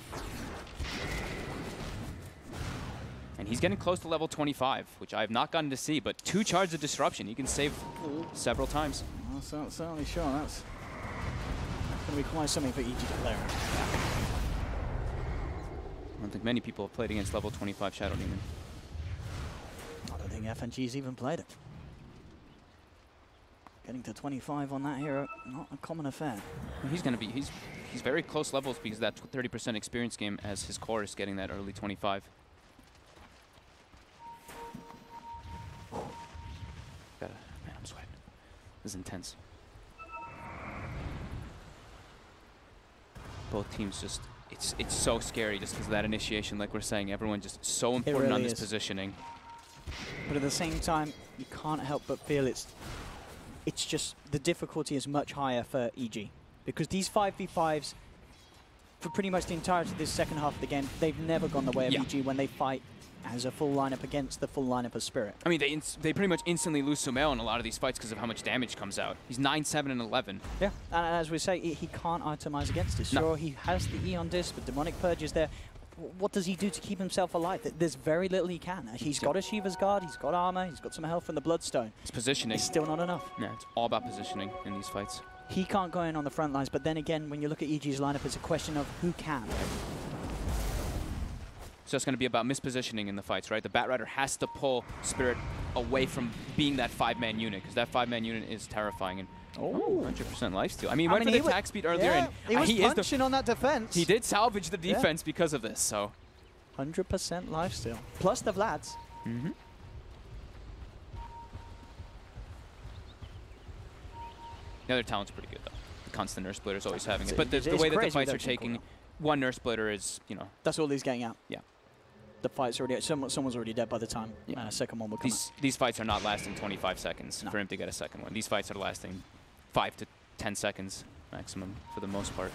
And he's getting close to level 25, which I have not gotten to see, but 2 charges of disruption. He can save several times. Well, certainly sure. That's going to be quite something for EG to play around. I don't think many people have played against level 25 Shadow Demon. I don't think FNG's even played it. Getting to 25 on that hero, not a common affair. He's going to be, he's very close levels because that 30% experience game as his core is getting that early 25. Man, I'm sweating. This is intense. Both teams just, it's so scary just because of that initiation, like we're saying. Everyone just so important really on this positioning. But at the same time, you can't help but feel it's just the difficulty is much higher for EG. Because these 5v5s, for pretty much the entirety of this second half of the game, they've never gone the way of EG when they fight as a full lineup against the full lineup of Spirit. I mean, they pretty much instantly lose Sumail in a lot of these fights because of how much damage comes out. He's 9, 7, and 11. Yeah, and as we say, he can't itemize against it. Sure, he has the Eon Disc, but Demonic Purge is there. What does he do to keep himself alive? There's very little he can. He's got a Shiva's Guard, he's got armor, he's got some health from the Bloodstone. It's positioning. It's still not enough. Yeah, it's all about positioning in these fights. He can't go in on the front lines, but then again, when you look at EG's lineup, it's a question of who can. So it's going to be about mispositioning in the fights, right? The Batrider has to pull Spirit away from being that 5-man unit, because that 5-man unit is terrifying. And 100% lifesteal. I mean, he went for the attack speed earlier, and he was punching on that defense. He did salvage the defense because of this, so 100% lifesteal. Plus the Vlads. The other talent's pretty good, though. The constant Nurse Splitter's always having it. But the way that the fights are taking, one Nurse Splitter is, you know. That's all he's getting out. Yeah. The fight's already, someone's already dead by the time second one will come. These fights are not lasting 25 seconds for him to get a second one. These fights are lasting 5 to 10 seconds maximum for the most part.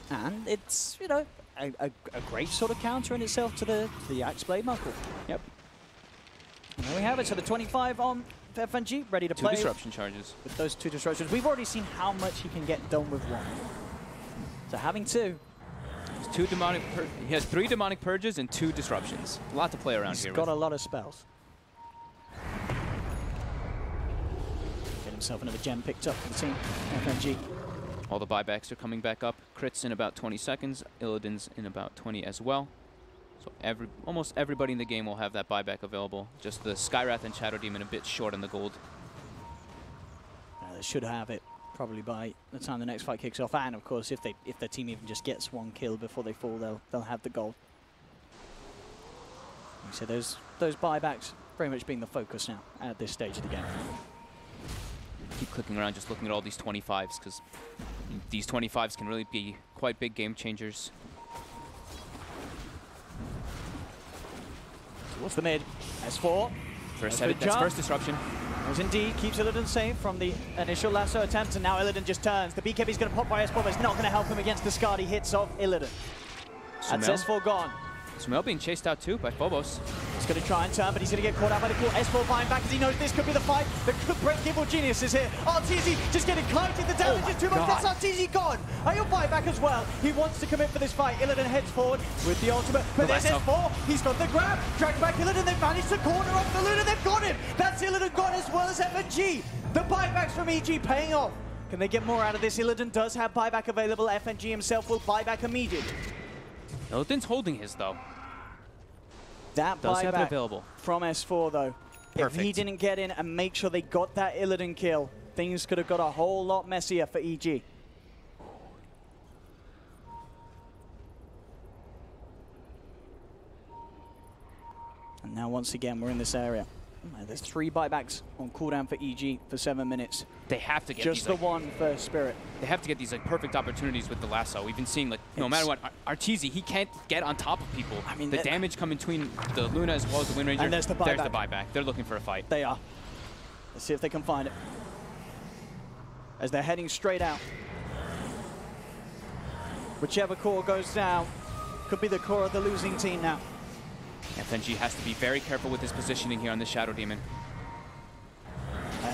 And it's, you know, a great sort of counter in itself to the Axe Blade Knuckle. Yep. And there we have it. So the 25 on FNG, ready to play. 2 disruption charges. With those 2 disruptions. We've already seen how much he can get done with 1. So having 2. He has 3 demonic purges and 2 disruptions. A lot to play around here. He's got a lot of spells. Get himself another gem picked up for the team. FNG. All the buybacks are coming back up. Crits in about 20 seconds. Illidan's in about 20 as well. So almost everybody in the game will have that buyback available. Just the Skywrath and Shadow Demon a bit short on the gold. They should have it probably by the time the next fight kicks off, and of course if the team even just gets 1 kill before they fall, they'll have the gold. So those buybacks very much being the focus now at this stage of the game. Keep clicking around, just looking at all these 25s, because these 25s can really be quite big game changers. What's the mid? S4. That's first disruption. As indeed keeps Illidan safe from the initial lasso attempt, and now Illidan just turns. The BKB's going to pop by S4, but it's not going to help him against the Skadi hits of Illidan. That's S4 gone. Sumail being chased out too by Phobos. He's going to try and turn, but he's going to get caught out by the core. S4 buying back as he knows this could be the fight that could break Evil Genius is here. RTZ just getting clouded. The damage is too much. That's RTZ gone. He'll buy back as well. He wants to commit for this fight. Illidan heads forward with the ultimate. But there's S4. He's got the grab. Dragged back Illidan. They've managed to corner off the Luna. They've got him. That's Illidan gone as well as FNG. The buybacks from EG paying off. Can they get more out of this? Illidan does have buyback available. FNG himself will buy back immediately. Illidan's holding his, though. That Does have it buyback available from S4, though. Perfect. If he didn't get in and make sure they got that Illidan kill, things could have got a whole lot messier for EG. And now once again, we're in this area. There's 3 buybacks on cooldown for EG for 7 minutes. They have to get just these, the one for Spirit. They have to get these like perfect opportunities with the lasso. We've been seeing like no matter what, Arteezy, he can't get on top of people. I mean, the damage coming between the Luna as well as the Wind Ranger. And there's the buyback. There's the buyback. They're looking for a fight. They are. Let's see if they can find it. As they're heading straight out. Whichever core goes down could be the core of the losing team now. FNG has to be very careful with his positioning here on the Shadow Demon.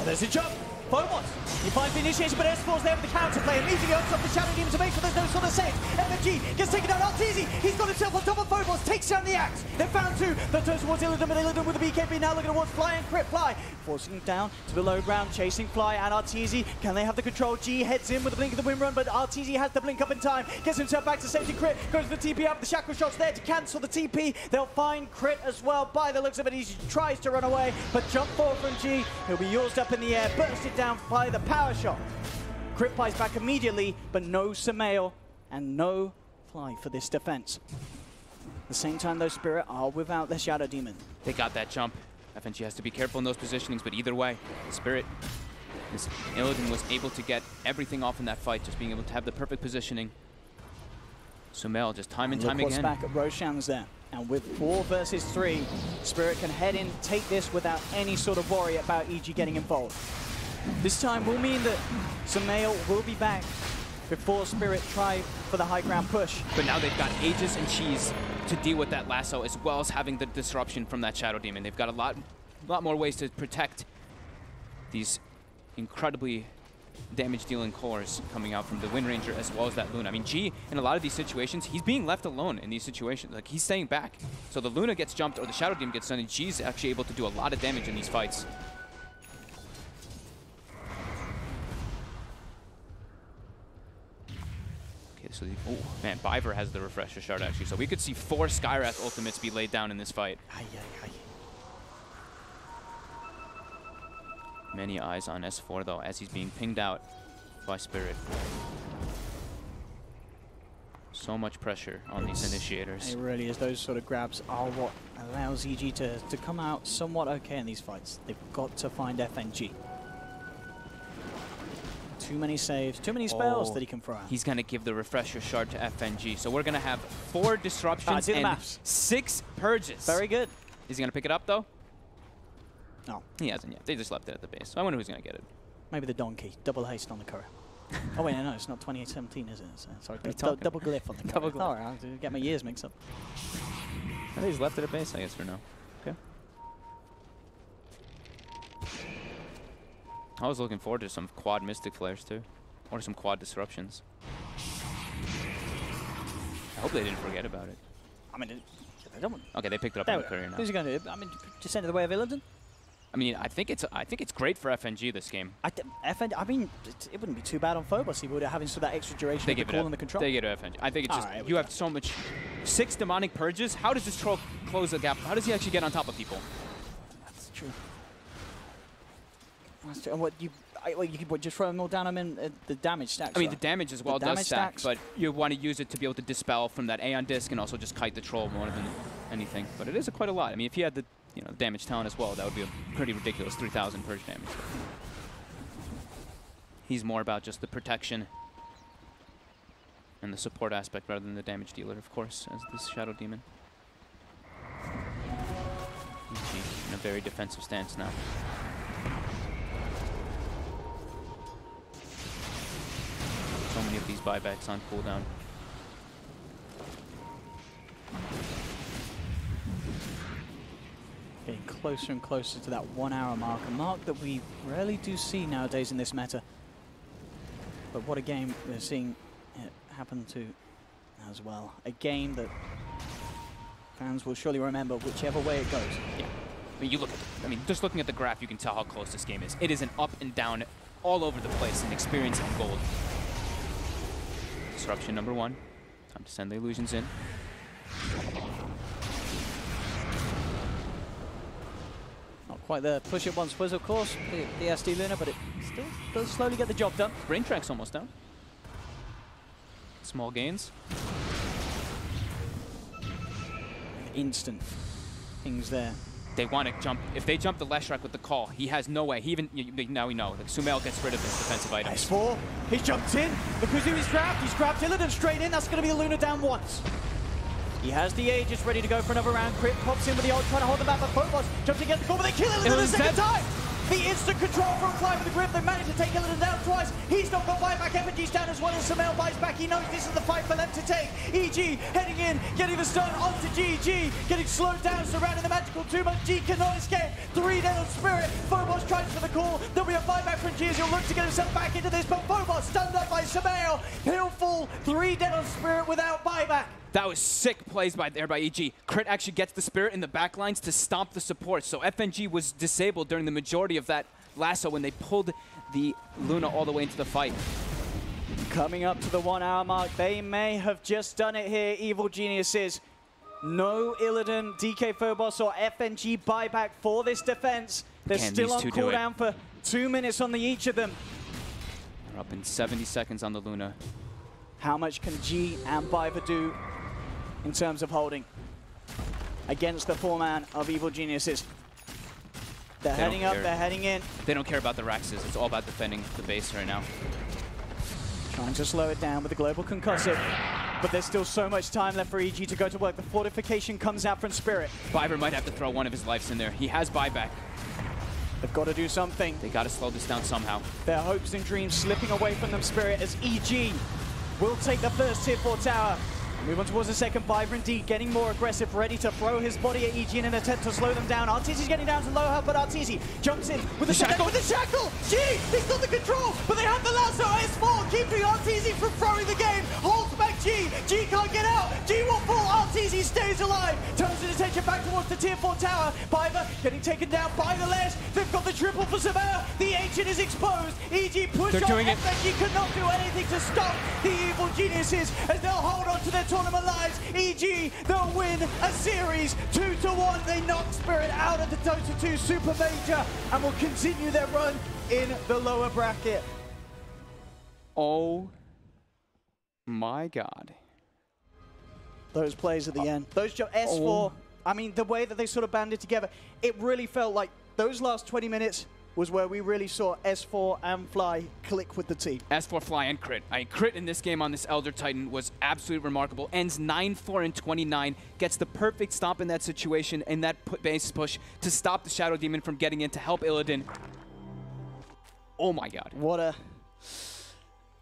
There's a jump. Phobos. He finds the initiation, but S4's there with the counterplay. Immediately opens up the Shadow Demon to make sure there's no sort of save. FNG gets taken down. Arteezy, he's got himself on top of Phobos, takes down the axe. They're found 2. They turn towards Illidan, but Illidan with the BKB now looking towards Fly and Crit Fly. Forcing him down to the low ground, chasing Fly and Arteezy. Can they have the control? G heads in with the blink of the wind run, but Arteezy has the blink up in time. Gets himself back to safety. Crit goes to the TP up. The shackle shot's there to cancel the TP. They'll find Crit as well by the looks of it. He tries to run away, but jump forward from G. He'll be yours up in the air, bursted down by the power shot. Crit Flies back immediately, but no Samael and no Fly for this defense. At the same time, though, Spirit are without the Shadow Demon. They got that jump. FNG has to be careful in those positionings, but either way, Spirit, Illidan was able to get everything off in that fight, just being able to have the perfect positioning. Sumail just time and time again. Back at Roshan's there. And with 4 versus 3, Spirit can head in, take this without any sort of worry about EG getting involved. This time will mean that Sumail will be back before Spirit try for the high ground push. But now they've got Aegis and Cheese to deal with that lasso, as well as having the disruption from that Shadow Demon. They've got a lot more ways to protect these incredibly damage-dealing cores coming out from the Wind Ranger as well as that Luna. I mean, G, in a lot of these situations, he's being left alone in these situations. Like, he's staying back. So the Luna gets jumped or the Shadow Demon gets done, and G's actually able to do a lot of damage in these fights. So, oh man, Biver has the refresher shard actually. So we could see 4 Skywrath ultimates be laid down in this fight. Many eyes on S4 though, as he's being pinged out by Spirit. So much pressure on these initiators. It really is. Those sort of grabs are what allows EG to come out somewhat okay in these fights. They've got to find FNG. Too many saves, too many spells that he can throw out. He's going to give the refresher shard to FNG. So we're going to have 4 disruptions and 6 purges. Very good. Is he going to pick it up, though? No. He hasn't yet. They just left it at the base. So I wonder who's going to get it. Maybe the donkey. Double haste on the courier. Oh, wait, no, it's not 2817, is it? Sorry, double glyph on the courier. Double glyph. I'll get my years mixed up. I think he's left it at base, I guess, for now. Okay. I was looking forward to some quad Mystic Flares too, or some quad disruptions. I hope they didn't forget about it. I mean, they don't. Okay, they picked it up on the courier now. Who's he going to do? I mean, just send it the way of Illidan? I mean, I think it's great for FNG this game. I mean, it wouldn't be too bad on Phobos. He would have having that extra duration of the call and the control. They get it FNG. I think it's just you have so much 6 demonic purges. How does this troll close the gap? How does he actually get on top of people? That's true. And what you could just throw them all down in the damage stacks. I mean, the damage as well does stack, but you want to use it to be able to dispel from that Aeon Disc and also just kite the troll more than anything. But it is quite a lot. I mean, if he had the damage talent as well, that would be a pretty ridiculous 3,000 purge damage. He's more about just the protection and the support aspect rather than the damage dealer, of course, as this Shadow Demon. In a very defensive stance now. So many of these buybacks on cooldown. Getting closer and closer to that 1 hour mark, a mark that we rarely do see nowadays in this meta. But what a game we're seeing it happen to as well. A game that fans will surely remember whichever way it goes. Yeah. I mean, you look at just looking at the graph, you can tell how close this game is. It is an up and down all over the place, and experience on gold. Disruption number 1. Time to send the illusions in. Not quite the push it once was, of course, the SD Luna, but it still does slowly get the job done. Brain track's almost down. Small gains. Instant things there. They want to jump. If they jump the Leshrac with the call, he has no way. He even, now we know, like Sumail gets rid of his defensive items. S4, he's jumped in. Look who's he's grabbed. He's grabbed Illidan straight in. That's going to be a Luna down once. He has the Aegis ready to go for another round. Crit pops in with the ult, trying to hold them back, but Phobos jumps against the goal, but they kill Illidan the second time. The instant control from Fly with the grip. They managed to take Illidan down twice. He's not got buyback. FNG's down as well as Sumail buys back. He knows this is the fight for them to take. EG heading in, getting the stun onto GG, getting slowed down, surrounding the magical too much. G cannot escape. 3 dead on Spirit. Phobos tries for the call. There'll be a buyback from G as he'll look to get himself back into this, but Phobos stunned up by Sumail. He'll fall. 3 dead on Spirit without buyback. That was sick plays by EG. Crit actually gets the Spirit in the back lines to stomp the support. So FNG was disabled during the majority of that lasso when they pulled the Luna all the way into the fight. Coming up to the 1 hour mark, they may have just done it here, Evil Geniuses. No Illidan, DK Phobos or FNG buyback for this defense. They're still on cooldown for 2 minutes on the each of them. They're up in 70 seconds on the Luna. How much can G and Biver do in terms of holding against the 4-man of Evil Geniuses? They're heading up, they're heading in. They don't care about the Raxes. It's all about defending the base right now. Trying to slow it down with the global concussive, but there's still so much time left for EG to go to work. The fortification comes out from Spirit. Biver might have to throw one of his lives in there. He has buyback. They've got to do something. They got to slow this down somehow. Their hopes and dreams slipping away from them, Spirit, as EG will take the first tier 4 tower. Move on towards the second. Biver indeed getting more aggressive, ready to throw his body at EG in an attempt to slow them down. Arteezy's getting down to low health, but Arteezy jumps in with the shackle. G! He's got the control, but they have the lasso. S4 keeping Arteezy from throwing the game. Holds back G. G can't get out. G will fall. Arteezy stays alive. Turns his attention back towards the tier 4 tower. Biver getting taken down by the Lesh. They've got the triple for Sumail. The Ancient is exposed. EG push on. FNG cannot do anything to stop the Evil Geniuses as they'll hold on to their tournament lives. EG, they'll win a series 2-1. They knock Spirit out of the Dota 2 Supermajor and will continue their run in the lower bracket. Oh my God. Those plays at the end. Those S4, I mean, the way that they sort of banded together, it really felt like those last 20 minutes was where we really saw S4 and Fly click with the team. S4, Fly, and Crit. Crit in this game on this Elder Titan was absolutely remarkable. Ends 9-4 and 29, gets the perfect stop in that situation and that base push to stop the Shadow Demon from getting in to help Illidan. Oh my God. What a...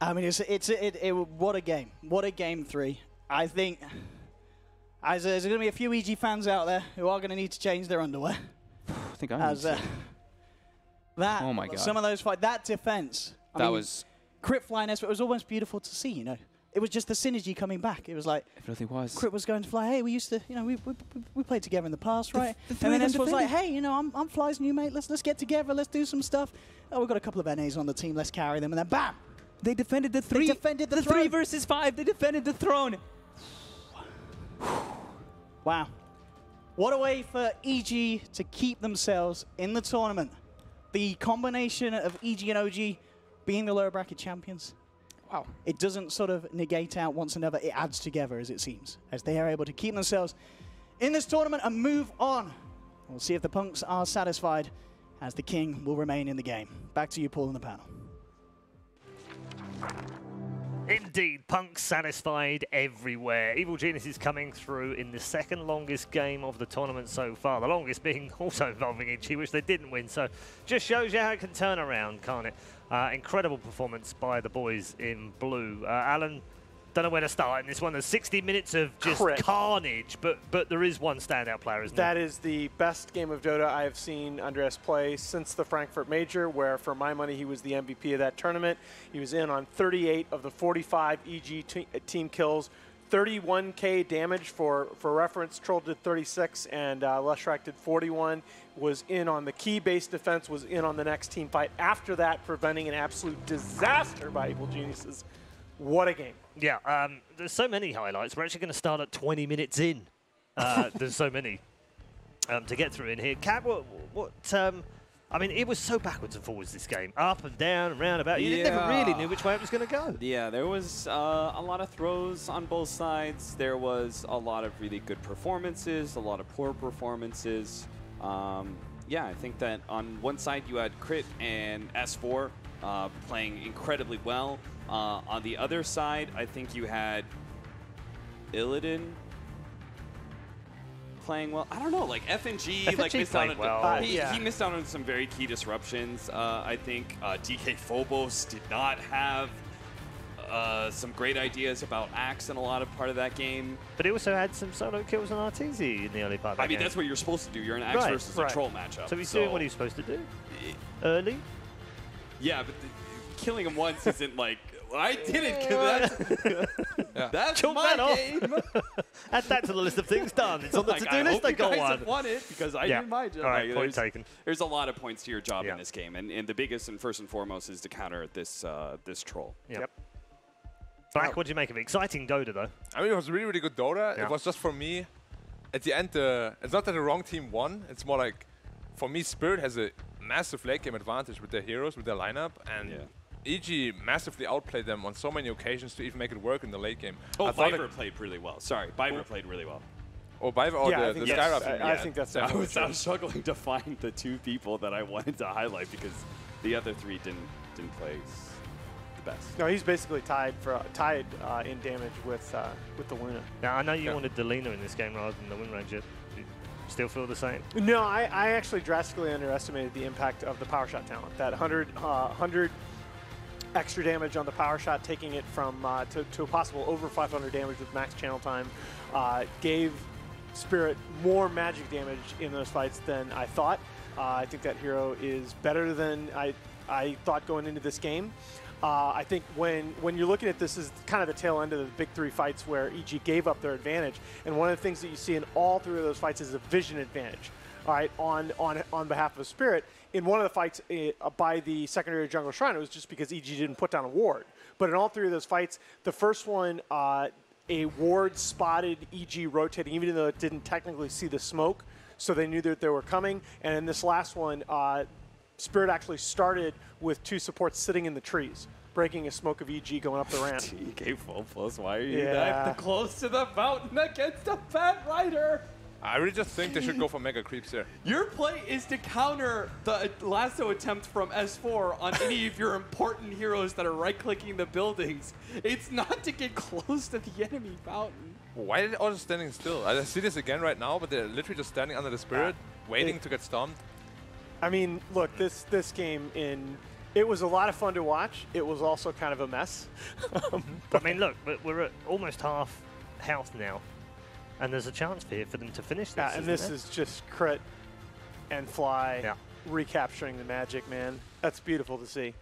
I mean, what a game. What a game 3. I think there's going to be a few EG fans out there who are going to need to change their underwear. I think I need to. That, oh my God. Some of those fights, that defense. I mean, was Crit flying S4, it was almost beautiful to see, you know. It was just the synergy coming back. It was like, it really was. Crit was going to Fly, hey, we used to, you know, we played together in the past, right? And then S4 was like, hey, you know, I'm Fly's new mate, let's get together, let's do some stuff. Oh, we've got a couple of NAs on the team, let's carry them, and then bam! They defended the 3. They defended the 3 versus 5. They defended the throne. Wow. What a way for EG to keep themselves in the tournament. The combination of EG and OG being the lower bracket champions. Wow. It doesn't sort of negate out once another. It adds together, as it seems, as they are able to keep themselves in this tournament and move on. We'll see if the Punks are satisfied, as the King will remain in the game. Back to you, Paul, and the panel. Indeed, Punks satisfied everywhere. Evil Genius is coming through in the second longest game of the tournament so far. The longest being also involving EG, which they didn't win. So just shows you how it can turn around, can't it? Incredible performance by the boys in blue. Alan, don't know where to start in this one. There's 60 minutes of just carnage, but there is one standout player, isn't there? That is the best game of Dota I have seen Andreas play since the Frankfurt Major, where for my money he was the MVP of that tournament. He was in on 38 of the 45 EG team kills, 31k damage for reference. Troll did 36 and Leshrac did 41. Was in on the key base defense, was in on the next team fight. After that, preventing an absolute disaster by Evil Geniuses. What a game. Yeah, there's so many highlights. We're actually going to start at 20 minutes in There's so many to get through in here. Cat, I mean, it was so backwards and forwards this game. Up and down and round about. You never really knew which way it was going to go. Yeah, there was a lot of throws on both sides. There was a lot of really good performances, a lot of poor performances. Yeah, I think that on one side you had Crit and S4 playing incredibly well. On the other side, I think you had Illidan playing well. I don't know, like FNG like missed out on well. he missed out on some very key disruptions. I think DK Phobos did not have some great ideas about Axe in a lot of part of that game. But he also had some solo kills on Arteezy in the early part of that game. That's what you're supposed to do. You're an Axe versus a troll matchup. So he's doing what he's supposed to do early. Yeah, but killing him once isn't like I didn't kill that. That's my game. Add that to the list of things done. It's on the to-do list. I hope you guys have won it because I did my job. All right, point taken. There's a lot of points to your job in this game, and the biggest and first and foremost is to counter this this troll. Yep. Black, what do you make of it? Exciting Dota, though. I mean, it was really, really good Dota. It was just for me, at the end, it's not that the wrong team won. It's more like, for me, Spirit has a massive late game advantage with their heroes, with their lineup, and EG massively outplayed them on so many occasions to even make it work in the late game. Oh, Viper played really well. Sorry, Viper played really well. Oh, Viper, the Skyrim. I think that's I was struggling to find the two people that I wanted to highlight because the other three didn't play the best. No, he's basically tied in damage with the Luna. Now, I know you wanted the Lina in this game rather than the Wind Ranger. Do you still feel the same? No, I actually drastically underestimated the impact of the power shot talent. That 100 extra damage on the power shot, taking it from to a possible over 500 damage with max channel time, gave Spirit more magic damage in those fights than I thought. I think that hero is better than I thought going into this game. I think when you're looking at this is kind of the tail end of the big three fights where EG gave up their advantage, and one of the things that you see in all three of those fights is a vision advantage. All right, on behalf of Spirit. In one of the fights by the secondary jungle shrine, it was just because EG didn't put down a ward. But in all three of those fights, the first one, a ward spotted EG rotating, even though it didn't technically see the smoke, so they knew that they were coming. And in this last one, Spirit actually started with two supports sitting in the trees, breaking a smoke of EG going up the ramp. TK full plus, why are you that close to the mountain against a Fat Rider? I really just think they should go for mega creeps here. Your play is to counter the lasso attempt from S4 on any of your important heroes that are right-clicking the buildings. It's not to get close to the enemy fountain. Why are they all just standing still? I see this again right now, but they're literally just standing under the Spirit, waiting to get stomped. I mean, look, this game it was a lot of fun to watch. It was also kind of a mess. But I mean, look, we're at almost half health now. And there's a chance here for them to finish this. And this is just Crit and Fly recapturing the magic, man. That's beautiful to see.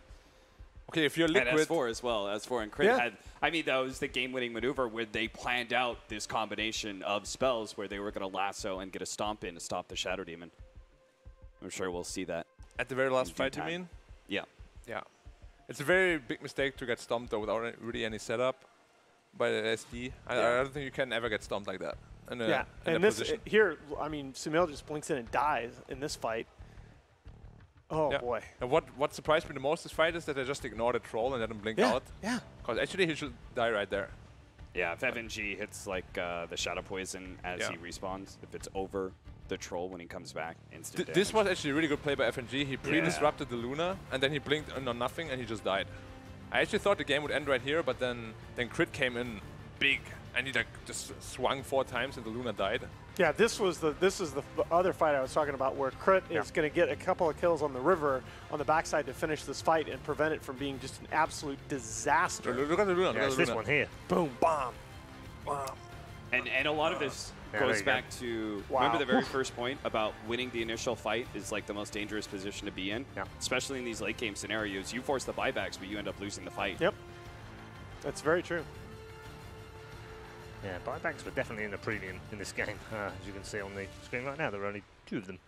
Okay, if you're Liquid... And S4 as well. S4 and Crit had... I mean, that was the game-winning maneuver where they planned out this combination of spells where they were going to lasso and get a stomp in to stop the Shadow Demon. I'm sure we'll see that. At the very last fight, you mean? Yeah. Yeah. It's a very big mistake to get stomped, though, without really any setup by the SD. I don't think you can ever get stomped like that. And this here, I mean, Sumail just blinks in and dies in this fight. Oh boy! And what surprised me the most this fight is that they just ignored the troll and let him blink out. Yeah. Because actually he should die right there. Yeah, if FNG hits like the Shadow Poison as he respawns, if it's over the troll when he comes back, instant damage. This was actually a really good play by FNG. He pre-disrupted the Luna and then he blinked on nothing and he just died. I actually thought the game would end right here, but then Crit came in big, and he like just swung 4 times, and the Luna died. Yeah, this is the other fight I was talking about, where Crit is going to get a couple of kills on the river on the backside to finish this fight and prevent it from being just an absolute disaster. Look at the Luna. Yeah, it's this one here. Boom, bomb. Wow. And a lot of this goes back to, remember the very first point about winning the initial fight is like the most dangerous position to be in? Yeah. Especially in these late game scenarios. You force the buybacks, but you end up losing the fight. Yep. That's very true. Yeah, buybacks were definitely in a premium in this game. As you can see on the screen right now, there are only 2 of them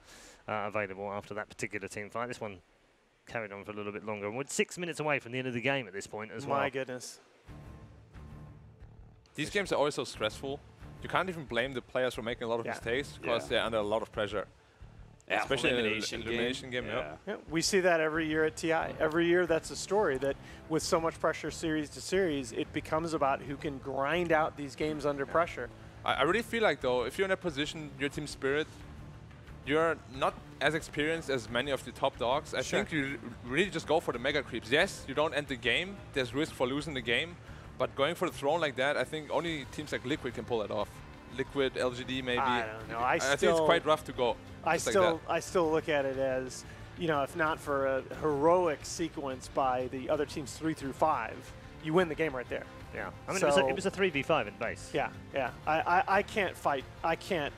available after that particular team fight. This one carried on for a little bit longer. And we're 6 minutes away from the end of the game at this point as well. My goodness. These games are always so stressful you can't even blame the players for making a lot of mistakes because they're under a lot of pressure. Yeah, especially in elimination an elimination game. Yeah, we see that every year at TI. Every year, that's a story that with so much pressure series to series, it becomes about who can grind out these games under pressure. I really feel like, though, if you're in a position, your team spirit, you're not as experienced as many of the top dogs. I think you really just go for the mega creeps. Yes, you don't end the game. There's risk for losing the game. But going for the throne like that, I think only teams like Liquid can pull that off. Liquid, LGD, maybe. I don't know. I think it's quite rough to go. I still look at it as, you know, if not for a heroic sequence by the other teams 3 through 5, you win the game right there. Yeah. I mean, it was a 3v5 in base. Yeah, yeah. I can't fight. I can't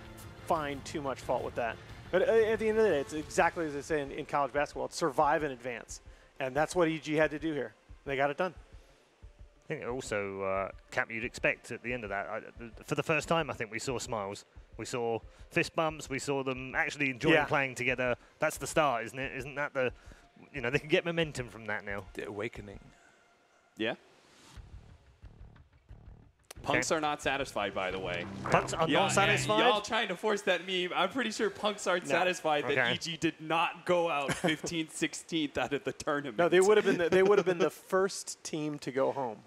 find too much fault with that. But at the end of the day, it's exactly as they say in college basketball. It's survive and advance. And that's what EG had to do here. They got it done. I think also, Cap, you'd expect at the end of that, for the first time, I think we saw smiles. We saw fist bumps. We saw them actually enjoying playing together. That's the start, isn't it? Isn't that the, you know, they can get momentum from that now. The awakening. Yeah. Punks are not satisfied, by the way. Punks are not satisfied? Y'all trying to force that meme. I'm pretty sure Punks aren't satisfied that EG did not go out 15th, 16th out of the tournament. No, they would have been the first team to go home.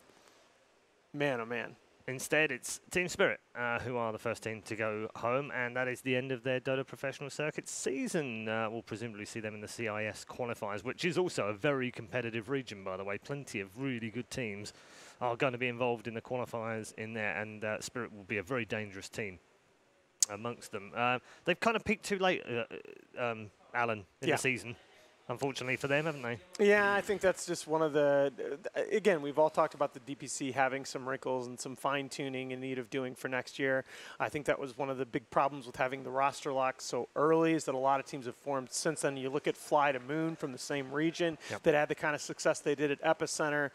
Man, oh man. Instead, it's Team Spirit who are the first team to go home, and that is the end of their Dota Professional Circuit season. We'll presumably see them in the CIS qualifiers, which is also a very competitive region, by the way. Plenty of really good teams are going to be involved in the qualifiers in there, and Spirit will be a very dangerous team amongst them. They've kind of peaked too late, Alan, in the season. Unfortunately for them, haven't they? Yeah, I think that's just one of the, again, we've all talked about the DPC having some wrinkles and some fine-tuning in need of doing for next year. I think that was one of the big problems with having the roster lock so early, is that a lot of teams have formed since then. You look at Fly to Moon from the same region that had the kind of success they did at Epicenter.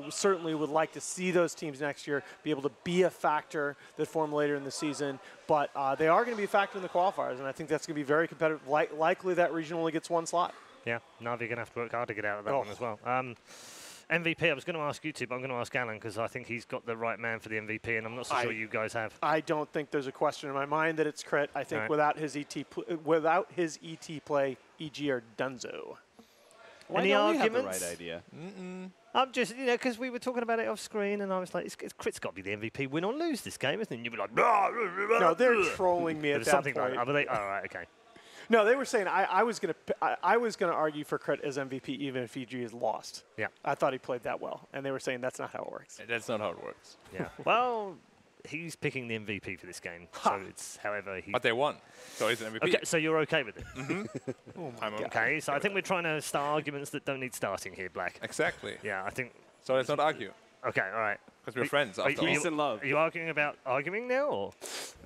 We certainly would like to see those teams next year be able to be a factor that form later in the season. But they are going to be a factor in the qualifiers, and I think that's going to be very competitive. Likely that region only gets one slot. Yeah, Na'Vi are going to have to work hard to get out of that one as well. MVP, I was going to ask you two, but I'm going to ask Alan because I think he's got the right man for the MVP, and I'm not so sure you guys have. I don't think there's a question in my mind that it's Crit. I think without his ET play, EG are dunzo. Any arguments? We have the right idea. I'm just, you know, because we were talking about it off screen, and I was like, Crit's got to be the MVP, win or lose this game, isn't it? And you'd be like, no, they're trolling me at that point. Like, oh, right, okay. No, they were saying I was gonna argue for Crit as MVP even if EG is lost. Yeah, I thought he played that well, and they were saying that's not how it works. That's not how it works. Yeah. Well, he's picking the MVP for this game, so it's however he. But they won, so he's an MVP. Okay, so you're okay with it? I'm okay. So I think we're trying to start arguments that don't need starting here, Black. Exactly. Yeah, I think. So let's not argue. Okay, all right. Because we're friends after all. Peace and love. Are you arguing about arguing now, or?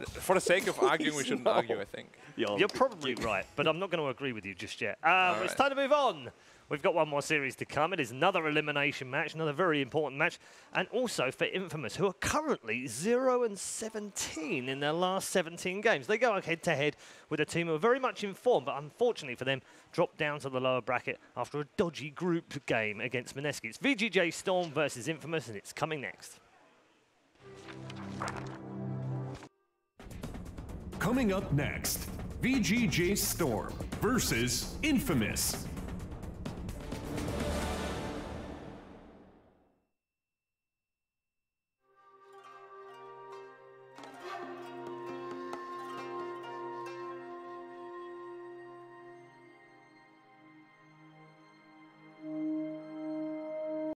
For the sake of arguing, we shouldn't argue, I think. You're probably right, but I'm not going to agree with you just yet. It's time to move on. We've got one more series to come. It is another elimination match, another very important match, and also for Infamous, who are currently 0-17 in their last 17 games. They go head-to-head with a team who are very much in form, but unfortunately for them, dropped down to the lower bracket after a dodgy group game against Mineski. It's VGJ Storm versus Infamous, and it's coming next. Coming up next, VGJ Storm versus Infamous.